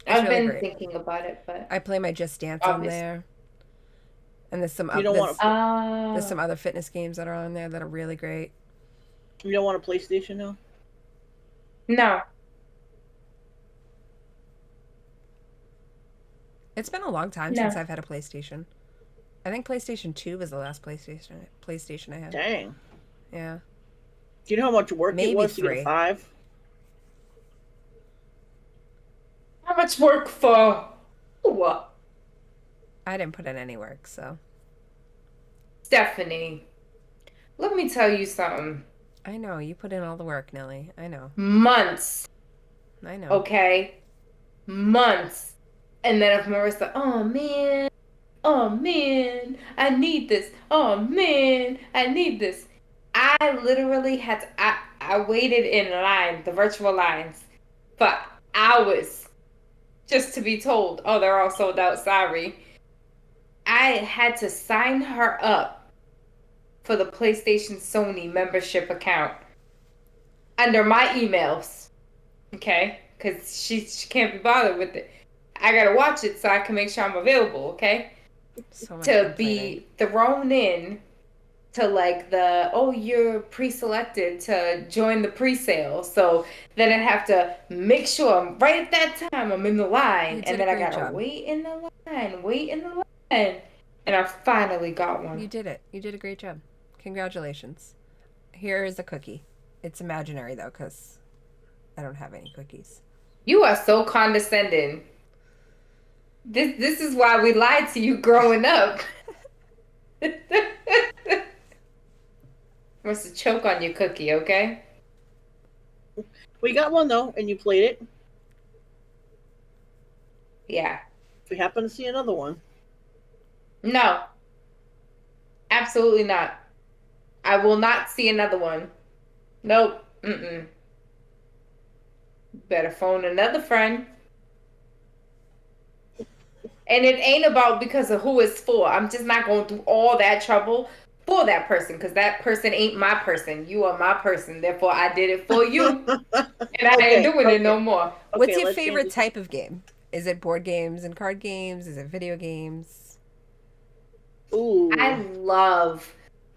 I've really been great. thinking about it, but I play my Just Dance Obvious. on there, and there's some You don't want there's some other fitness games that are on there that are really great. You don't want a PlayStation now? no. It's been a long time No. since I've had a PlayStation. I think PlayStation 2 was the last PlayStation I had. Dang. Yeah. Do you know how much work Maybe it was to get 3. a 5? How much work for what? I didn't put in any work, so. Stephanie, let me tell you something. I know, you put in all the work, Nelly. I know. Months, I know. okay? Months. And then if Marissa, oh man, I need this. Oh man, I need this. I literally had to, I waited in line, the virtual lines, for hours just to be told, oh, they're all sold out, sorry. I had to sign her up for the PlayStation Sony membership account under my emails, okay? Because she can't be bothered with it. I gotta watch it so I can make sure I'm available, okay? So much To complaining. be thrown in to like you're pre-selected to join the pre-sale. So then I have to make sure I'm right at that time I'm in the line. You did And then a I great gotta job. wait in the line. And I finally got one. You did it. You did a great job. Congratulations. Here is a cookie. It's imaginary, though, because I don't have any cookies. You are so condescending. This is why we lied to you growing up. Must have choke on your cookie, okay? We got one, though, and you played it. Yeah. If we happen to see another one. No. Absolutely not. I will not see another one. Nope. Mm-mm. Better phone another friend. And it ain't about because of who it's for. I'm just not going through all that trouble for that person because that person ain't my person. You are my person. Therefore, I did it for you. And I ain't doing it no more. What's your favorite type of game? Is it board games and card games? Is it video games? Ooh. I love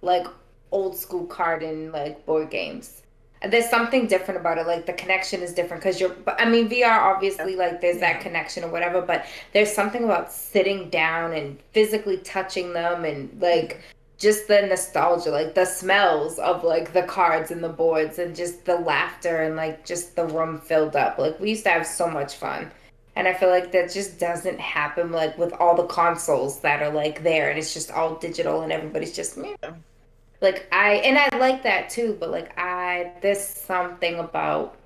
like old school card and like board games. There's something different about it. Like the connection is different because I mean, VR obviously like there's that connection or whatever, but there's something about sitting down and physically touching them and like just the nostalgia, like the smells of like the cards and the boards and just the laughter and like just the room filled up. Like we used to have so much fun. And I feel like that just doesn't happen like with all the consoles that are like there and it's just all digital and everybody's just meh. Like I like that too, but like there's something about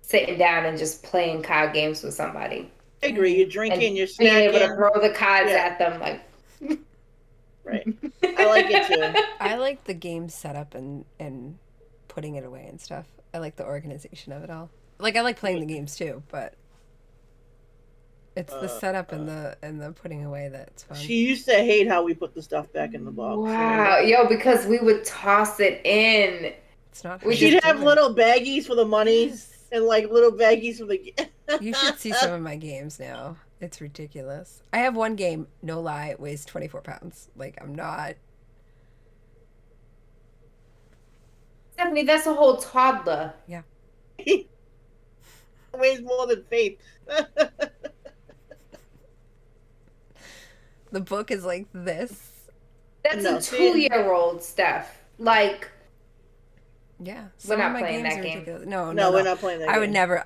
sitting down and just playing card games with somebody. I agree. You're drinking, you're snacking. Being able to throw the cards at them, like. Right. I like it too. I like the game setup and putting it away and stuff. I like the organization of it all. Like I like playing the games too, but it's the setup and the putting away that's fun. She used to hate how we put the stuff back in the box. Wow, yo, because we would toss it in. It's not. She'd have little baggies for the monies and like little baggies for the. You should see some of my games now. It's ridiculous. I have one game, no lie, it weighs 24 pounds. Like I'm not. Stephanie, that's a whole toddler. Yeah. Weighs more than Faith. The book is like this. That's a 2-year-old, Steph. Like. Yeah. We're not playing that game. No, we're not playing that game. I would never,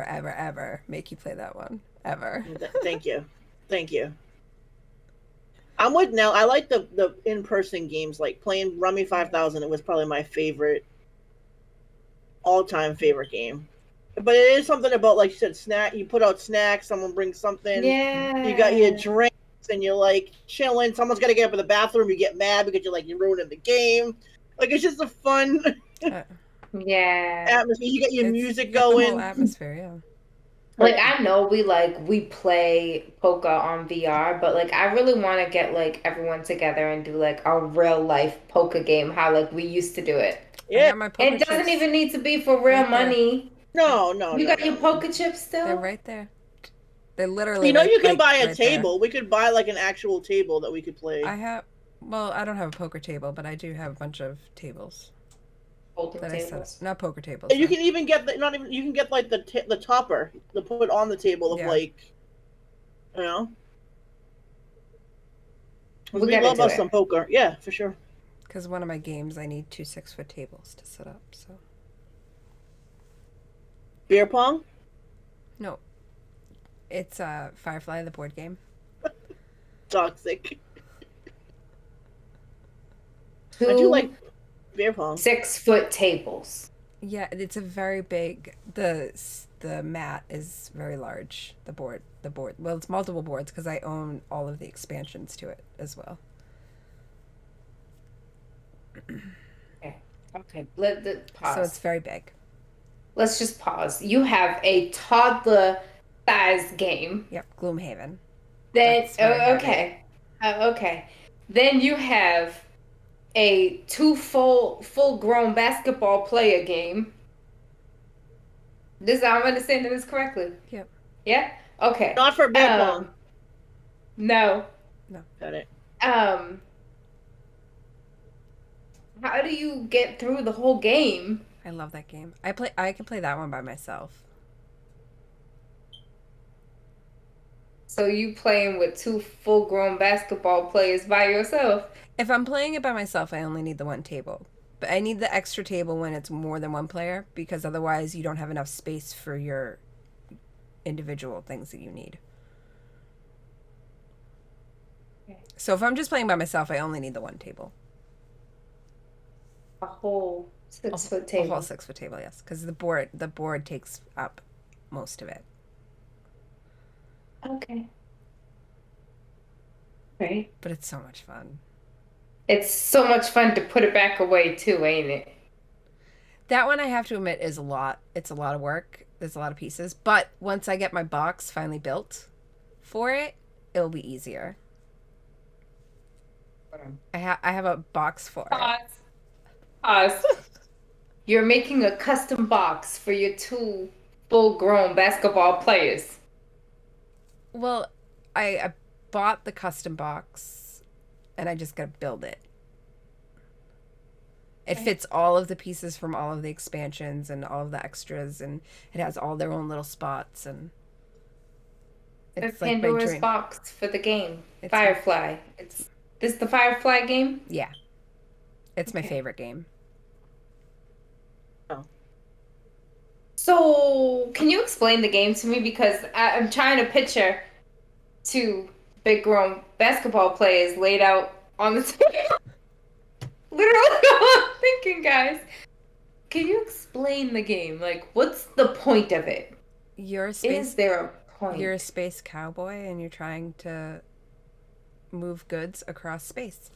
ever, ever make you play that one. Ever. Thank you. Thank you. I'm with Nell. I like the in-person games, like playing Rummy 5000. It was probably my favorite, all-time favorite game. But it is something about, like you said, snack. You put out snacks, someone brings something. Yeah. You got your drinks, and you're like chilling. Someone's got to get up in the bathroom. You get mad because you're ruining the game. Like it's just a fun atmosphere. You get your music going. The whole atmosphere, yeah. Like I know we play poker on VR, but like I really want to get like everyone together and do like a real life poker game, how like we used to do it. Yeah, it doesn't even need to be for real money. No. You got your poker chips still? They're right there. They're literally. You can buy a table. There. We could buy like an actual table that we could play. I don't have a poker table, but I do have a bunch of tables. Tables. Not poker tables. You can even get you can get like the topper to put on the table of like, you know. We love us some poker, yeah, for sure. Because one of my games, I need 2 6-foot tables to set up. So. Beer pong? No, it's Firefly, the board game. Toxic. I do like beer pong. 6-foot tables. Yeah, it's a very big. The mat is very large. The board. Well, it's multiple boards because I own all of the expansions to it as well. Okay. Pause. So it's very big. Let's just pause. You have a toddler-sized game. Yep, Gloomhaven. Then okay. Okay. Then you have a 2 full-grown basketball player game. I'm understanding this correctly. Yep. Yeah? Okay. Not for beer pong. No. Got it. How do you get through the whole game? I love that game. I can play that one by myself. So you playing with 2 full-grown basketball players by yourself? If I'm playing it by myself, I only need the one table. But I need the extra table when it's more than one player, because otherwise you don't have enough space for your individual things that you need. Okay. So if I'm just playing by myself, I only need the one table. A whole 6-foot table. A whole 6-foot table, yes. Because the board takes up most of it. Okay. Right. But it's so much fun. It's so much fun to put it back away too, ain't it? That one I have to admit is a lot. It's a lot of work. There's a lot of pieces. But once I get my box finally built for it, it'll be easier. I have a box for it. Pause. Pause. You're making a custom box for your two full-grown basketball players. Well, I bought the custom box and I just gotta build it. It fits all of the pieces from all of the expansions and all of the extras, and it has all their own little spots, and It's like my Pandora's dream. box for the game. It's Firefly. It's this the Firefly game? Yeah, it's my Okay. favorite game. Oh. So, can you explain the game to me? Because I'm trying to picture two big grown basketball players laid out on the table. Literally, I'm thinking, guys. Can you explain the game? Like, what's the point of it? You're a Is space there a point? you're a space cowboy, and you're trying to move goods across space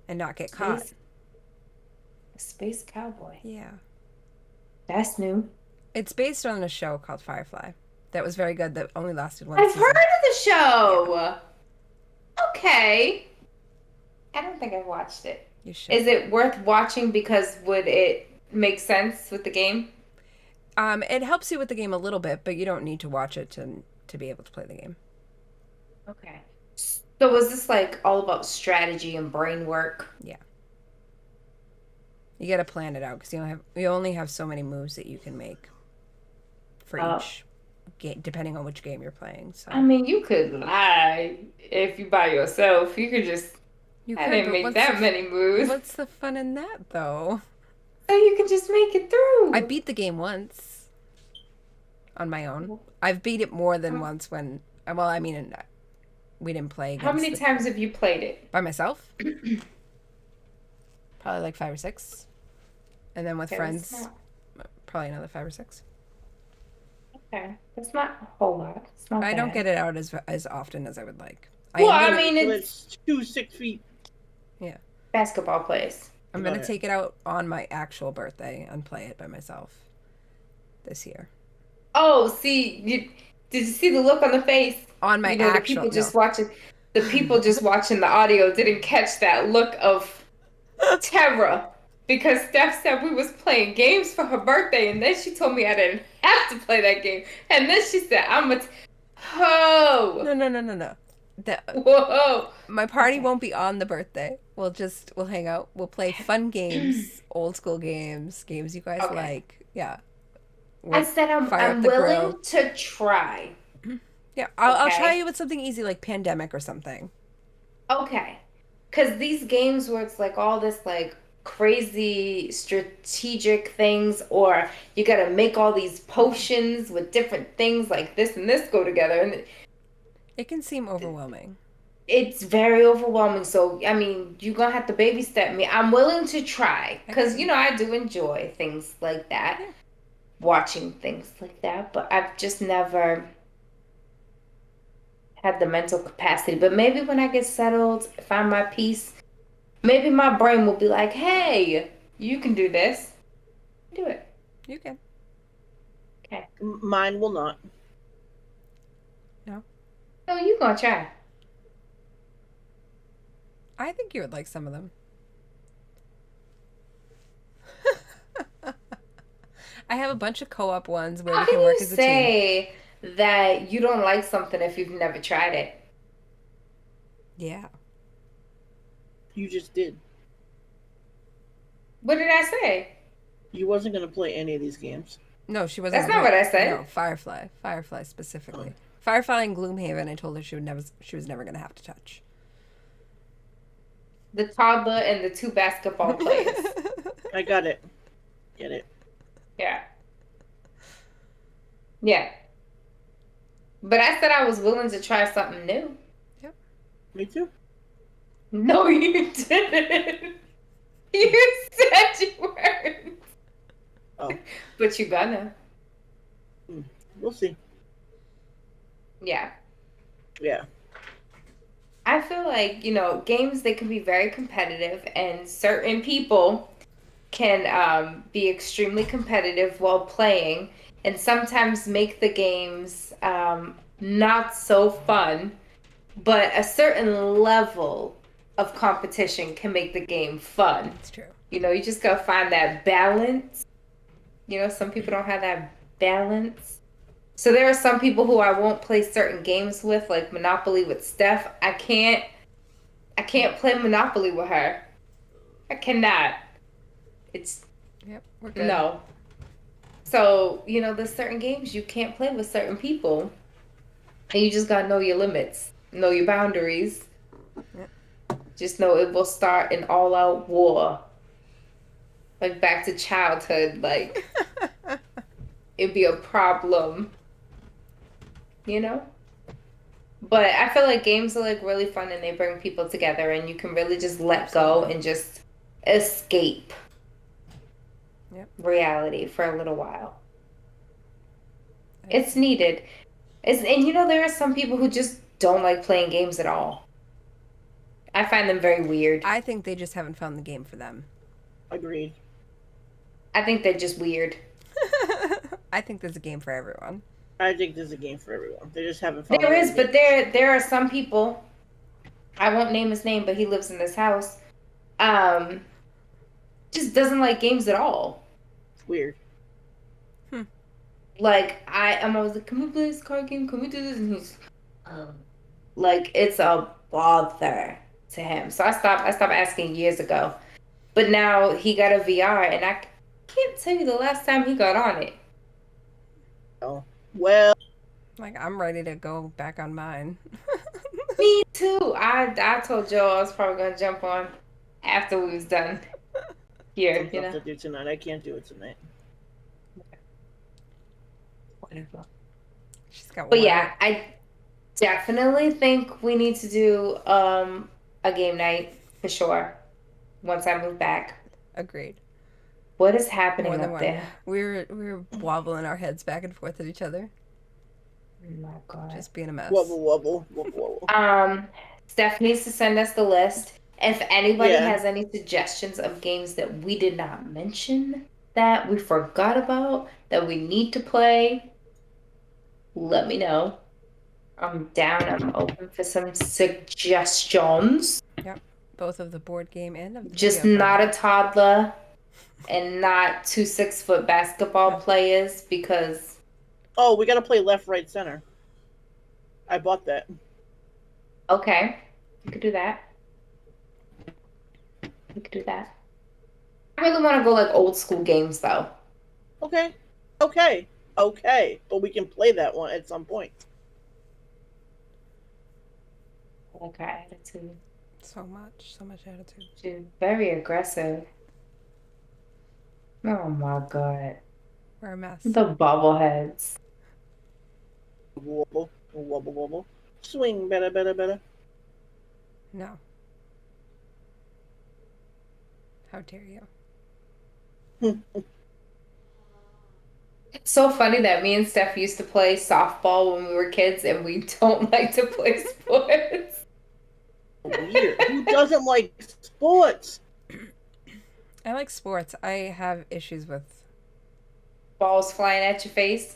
and not get caught. A space cowboy. Yeah. That's new. It's based on a show called Firefly. That was very good. That only lasted one I've season. heard of the show. Okay. I don't think I've watched it. You should. Is it worth watching because would it make sense with the game? It helps you with the game a little bit, but you don't need to watch it to be able to play the game. Okay. So was this like all about strategy and brain work? Yeah. You got to plan it out because you only have so many moves that you can make for each game, depending on which game you're playing. So I mean, you could lie if you by yourself. You could just I didn't but make what's that many moves. What's the fun in that, though? So you can just make it through. I beat the game once on my own. I've beat it more than once when, well, I mean, we didn't play against How many times have you played it? by myself? Probably like 5 or 6. And then with Okay, friends, that's probably another 5 or 6. Okay, that's not a whole lot. It's not I don't bad. get it out as often as I would like. Well, am I gonna- mean, it's 2 6 feet. basketball plays. I'm going Got to it. take it out on my actual birthday and play it by myself this year. Oh, see, did you see the look on the face? On my The actual, people no. just watching, the people just watching the audio didn't catch that look of terror because Steph said we was playing games for her birthday, and then she told me I didn't have to play that game, and then she said, "Oh, No. whoa." My party Okay. won't be on the birthday. We'll hang out. We'll play fun games, old school games you guys Okay. like. Yeah. I said fire I'm up the grill. willing to try. Yeah, I'll Okay. try you with something easy like Pandemic or something. Okay. Because these games where it's like all this like crazy strategic things, or you got to make all these potions with different things like this and this go together. And It can seem overwhelming. it's very overwhelming. So, I mean, you're going to have to baby step me. I'm willing to try because, you know, I do enjoy things like that, Yeah. watching things like that. But I've just never had the mental capacity. But maybe when I get settled, find my peace, maybe my brain will be like, hey, you can do this. Do it. You can. Okay. Mine will not. So you going to try. I think you would like some of them. I have a bunch of co-op ones where How we can can work you as a team. say that you don't like something if you've never tried it? Yeah. You just did. What did I say? You wasn't gonna play any of these games. No, she wasn't. That's not what I said. No, Firefly specifically. Firefly and Gloomhaven. I told her she was never gonna have to touch. The toddler and the two basketball players. I got it. Get it. Yeah. Yeah. But I said I was willing to try something new. Me too. No, you didn't. You said you weren't. Oh, But you gonna. we'll see. Yeah. Yeah. I feel like, games, they can be very competitive, and certain people can be extremely competitive while playing, and sometimes make the games not so fun, but a certain level of competition can make the game fun. It's true. You just gotta find that balance. Some people don't have that balance. So there are some people who I won't play certain games with, like Monopoly with Steph. I can't play Monopoly with her. I cannot. It's Yep, we're good. no. So, there's certain games you can't play with certain people. And you just gotta know your limits, know your boundaries. Yep. Just know it will start an all-out war. Like back to childhood, like it'd be a problem, But I feel like games are like really fun, and they bring people together, and you can really just let go and just escape reality for a little while. It's needed. And there are some people who just don't like playing games at all. I find them very weird. I think they just haven't found the game for them. Agreed. I think they're just weird. I think there's a game for everyone. I think there's a game for everyone. They just haven't found There is, but there are some people, I won't name his name, but he lives in this house, just doesn't like games at all. It's weird. Like, I'm always like, can we play this card game? Can we do this? And he's, like, it's a bother to him. So I stopped asking years ago. But now he got a VR, and I can't tell you the last time he got on it. Oh, well. Like, I'm ready to go back on mine. Me too. I told Joe I was probably going to jump on after we was done here, Something to do tonight. I can't do it tonight. Whatever. She's got But one. yeah, I definitely think we need to do a game night for sure once I move back. Agreed. What is happening More than up one. there? We're wobbling our heads back and forth at each other. Oh my god. Just being a mess. Wobble, wobble, wobble, wobble. Steph needs to send us the list. If anybody Yeah. has any suggestions of games that we did not mention, that we forgot about, that we need to play, let me know. I'm down. I'm open for some suggestions. Yep. Both of the board game and of the Just video not game. a toddler and not 2 6-foot basketball players, because Oh, we gotta play left, right, center. I bought that. okay, you could do that. We could do that. I really want to go like old school games though. Okay. But we can play that one at some point. Okay, attitude. So much attitude. She's very aggressive. Oh my god. We're a mess. The bobbleheads. Wobble, wobble, wobble. Swing, better. No. How dare you? It's so funny that me and Steph used to play softball when we were kids, and we don't like to play sports. Weird. Who doesn't like sports? I like sports. I have issues with Balls flying at your face.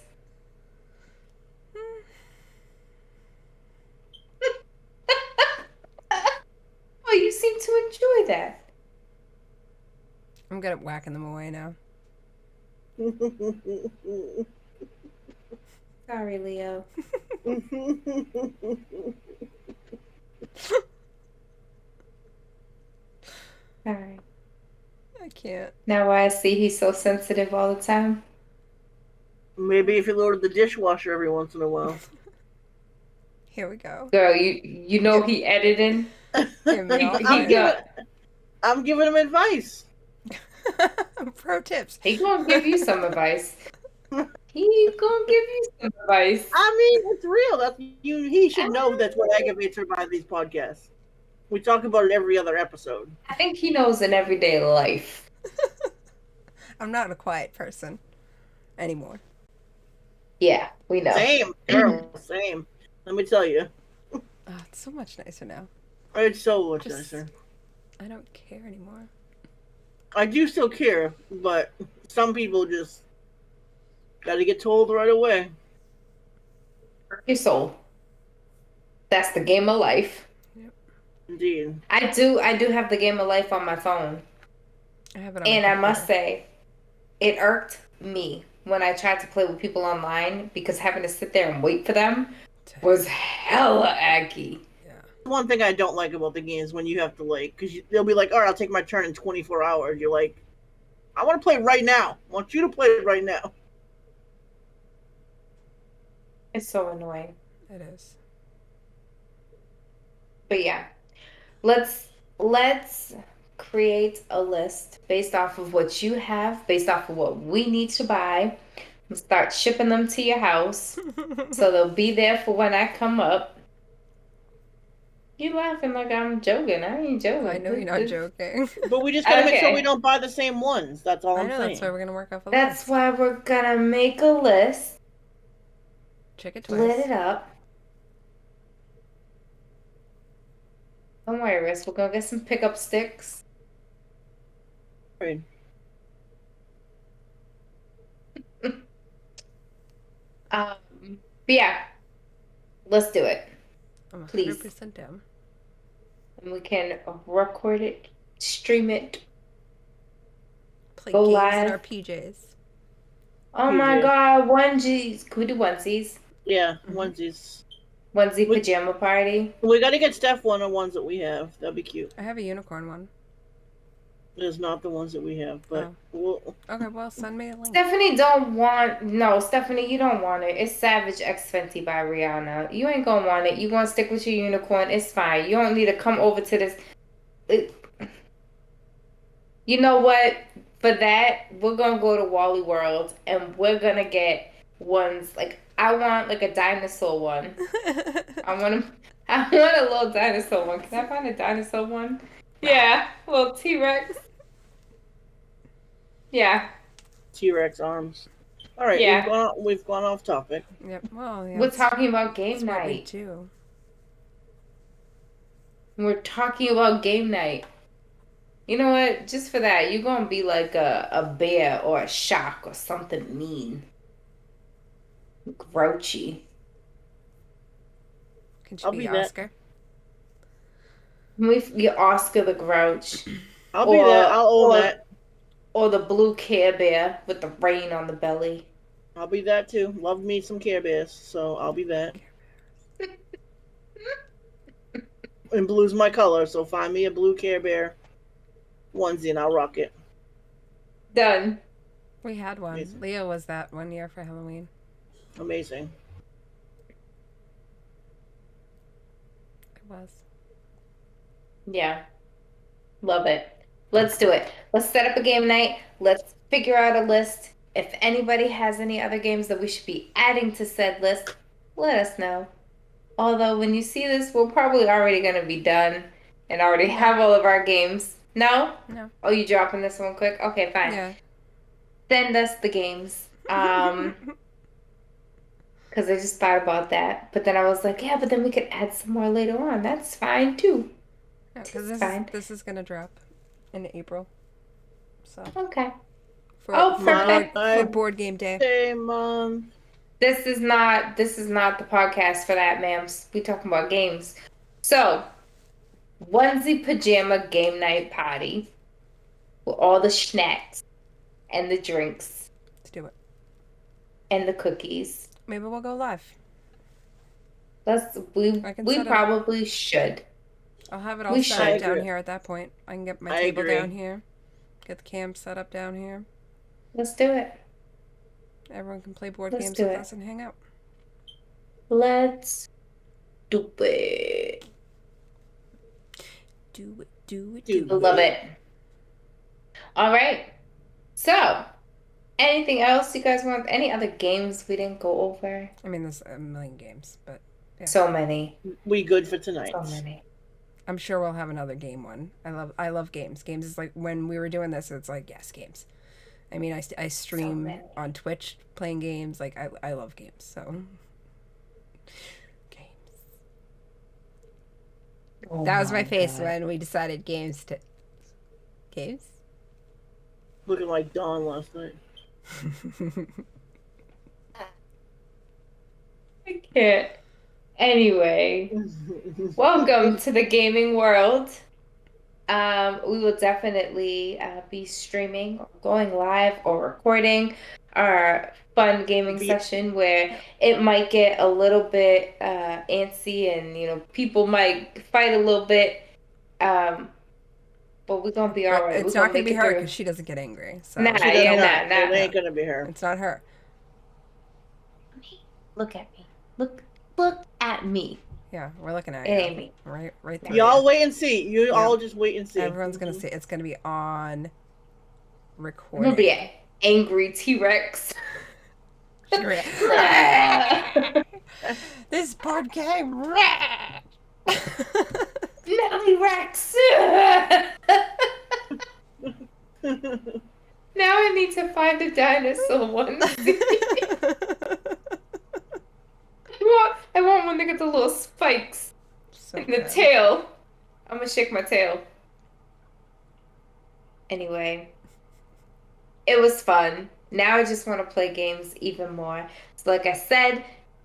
Oh, you seem to enjoy that. I'm good at whacking them away now. Sorry, Leo. Sorry. I can't. Now I see he's so sensitive all the time. Maybe if you loaded the dishwasher every once in a while. Here we go. Girl, you know he editing. Give me all I'm giving him advice. Pro tips. He gonna give you some advice. He gonna give you some advice. I mean, it's real. He should know that's what aggravates her by these podcasts. We talk about it every other episode. I think he knows in everyday life. I'm not a quiet person anymore. Yeah, we know. Same, girl, same. Let me tell you. Oh, it's so much nicer now. It's so much Just, nicer. I don't care anymore. I do still care, but some people just gotta get told right away. Your soul. That's the game of life. Yep. Indeed. I do have the game of life on my phone. I have it on And my I computer. must say, it irked me when I tried to play with people online because having to sit there and wait for them was hella aggy. Yeah. One thing I don't like about the game is when you have to, like, because they'll be like, all right, I'll take my turn in 24 hours. You're like, I want to play right now. I want you to play right now. It's so annoying. It is. But yeah, let's create a list based off of what you have, based off of what we need to buy, and start shipping them to your house so they'll be there for when I come up. You laughing like I'm joking. I ain't joking. I know you're not joking. But we just gotta make sure Okay. we don't buy the same ones. That's all I I'm know, saying. that's why we're gonna work off a That's list. why we're gonna make a list, Check it split twice. it up. Don't worry, Riz. We're gonna get some pickup sticks. Right. But yeah, let's do it. I'm Please. 100% down. And we can record it, stream it. Play Go games live. in our PJs. Oh my God, onesies. Can we do onesies? Yeah, onesies. Onesie pajama party. We gotta get Steph one of the ones that we have. That'd be cute. I have a unicorn one. It's not the ones that we have, but Okay, well, send me a link. Stephanie Stephanie, you don't want it. It's Savage X Fenty by Rihanna. You ain't gonna want it. You gonna stick with your unicorn. It's fine. You don't need to come over to this. You know what? For that, we're gonna go to Wally World and we're gonna get ones like I want like a dinosaur one. I want a little dinosaur one. Can I find a dinosaur one? Yeah, a little T-Rex. Yeah. T-Rex arms. All right, Yeah. we've gone off topic. Yep. Well, yeah. We're talking about game That's what we night. do. We're talking about game night. You know what? Just for that, you're gonna be like a bear or a shark or something mean. Grouchy. Can I'll she be be that. Oscar? We get Oscar the Grouch. I'll be that. I'll own that. Or the blue Care Bear with the rain on the belly. I'll be that too. Love me some Care Bears, so I'll be that. And blue's my color, so find me a blue Care Bear onesie and I'll rock it. Done. We had one. Amazing. Leo was that one year for Halloween. Amazing. It was. Yeah. Love it. Let's do it. Let's set up a game night. Let's figure out a list. If anybody has any other games that we should be adding to said list, let us know. Although when you see this, we're probably already going to be done and already have all of our games. No? No. Oh, you dropping this one quick? Okay, fine. Yeah. Send us the games. Because I just thought about that. But then I was like, yeah, but then we could add some more later on. That's fine, too. Because this is going to drop in April. So. Okay. For board game day. This is not the podcast for that, ma'am. We talking about games. So, onesie pajama game night party with all the snacks and the drinks. Let's do it. And the cookies. Maybe we'll go live. We probably should. I'll have it all set up down here at that point. I can get my table down here. Get the cam set up down here. Let's do it. Everyone can play board games with us and hang out. Let's do it. Do it. Love it. All right. So, anything else you guys want? Any other games we didn't go over? I mean, there's a million games, but yeah. So many. We good for tonight. So many. I'm sure we'll have another game one. I love games. Games is like when we were doing this. It's like yes, games. I mean, I stream on Twitch playing games. Like I love games. So games. That was my face when we decided games. Looking like Dawn last night. I can't. Anyway, welcome to the gaming world. We will definitely be streaming, or going live, or recording our fun gaming session where it might get a little bit antsy and people might fight a little bit. But we're gonna be all right. It's not gonna be her because she doesn't get angry. So. Nah. It ain't gonna be her. It's not her. Look at me. Look at me. Yeah, we're looking at it. You. It ain't me. Right there. Y'all wait and see. You all just wait and see. Everyone's gonna see. It's gonna be on recording. I'm gonna be an angry T-Rex. This board game. Nelly Rex. Now I need to find a dinosaur one. I want one to get the little spikes in the tail. I'm gonna shake my tail. Anyway, it was fun. Now I just want to play games even more. So like I said,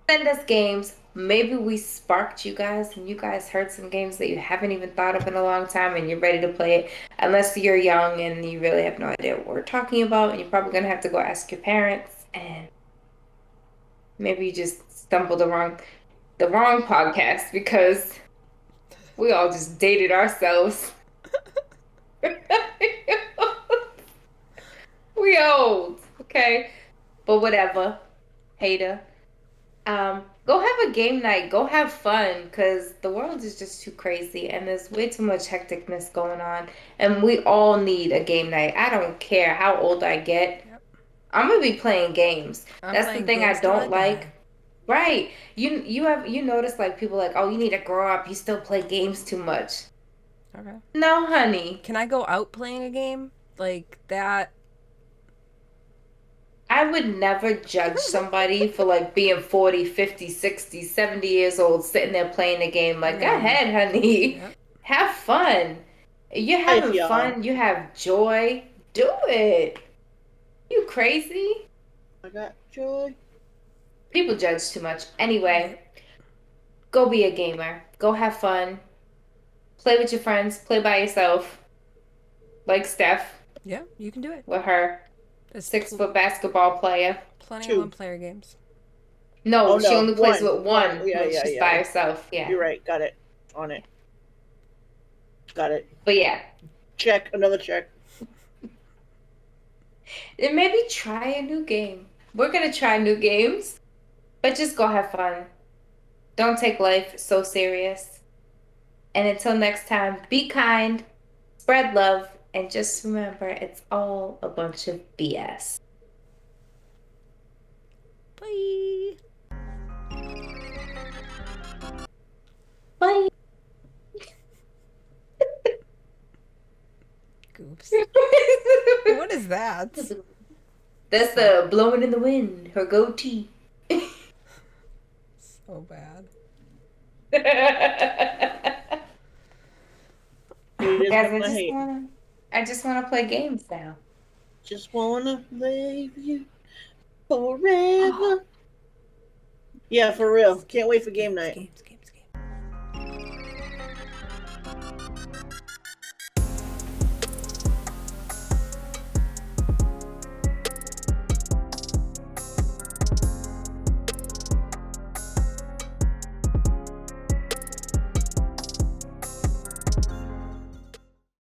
send us games. Maybe we sparked you guys and you guys heard some games that you haven't even thought of in a long time and you're ready to play it. Unless you're young and you really have no idea what we're talking about, and you're probably going to have to go ask your parents, and maybe you just stumbled the wrong podcast because we all just dated ourselves. We old, okay? But whatever. Hater. Go have a game night. Go have fun, because the world is just too crazy and there's way too much hecticness going on. And we all need a game night. I don't care how old I get. Yep. I'm going to be playing games. That's the thing I don't like. Right. You notice like people like, oh, you need to grow up. You still play games too much. Okay. No, honey. Can I go out playing a game? Like that? I would never judge somebody for like being 40, 50, 60, 70 years old sitting there playing a game. Like, go ahead, honey. Yep. Have fun. You're having fun. You have joy. Do it. You crazy? I got joy. People judge too much. Anyway, go be a gamer. Go have fun. Play with your friends. Play by yourself. Like Steph. Yeah, you can do it. With her. A 6-foot basketball player. Plenty of one-player games. No, she only plays with one. Yeah, she's by herself. Yeah. You're right. Got it. On it. Got it. But yeah. Check. Another check. And maybe try a new game. We're going to try new games. But just go have fun. Don't take life so serious. And until next time, be kind. Spread love. And just remember, it's all a bunch of BS. Bye. Bye. Goops. What is that? That's the blowing in the wind. Her goatee. So bad. I just want to play games now. Just wanna play with you forever. Yeah, for real. Can't wait for game night. Games.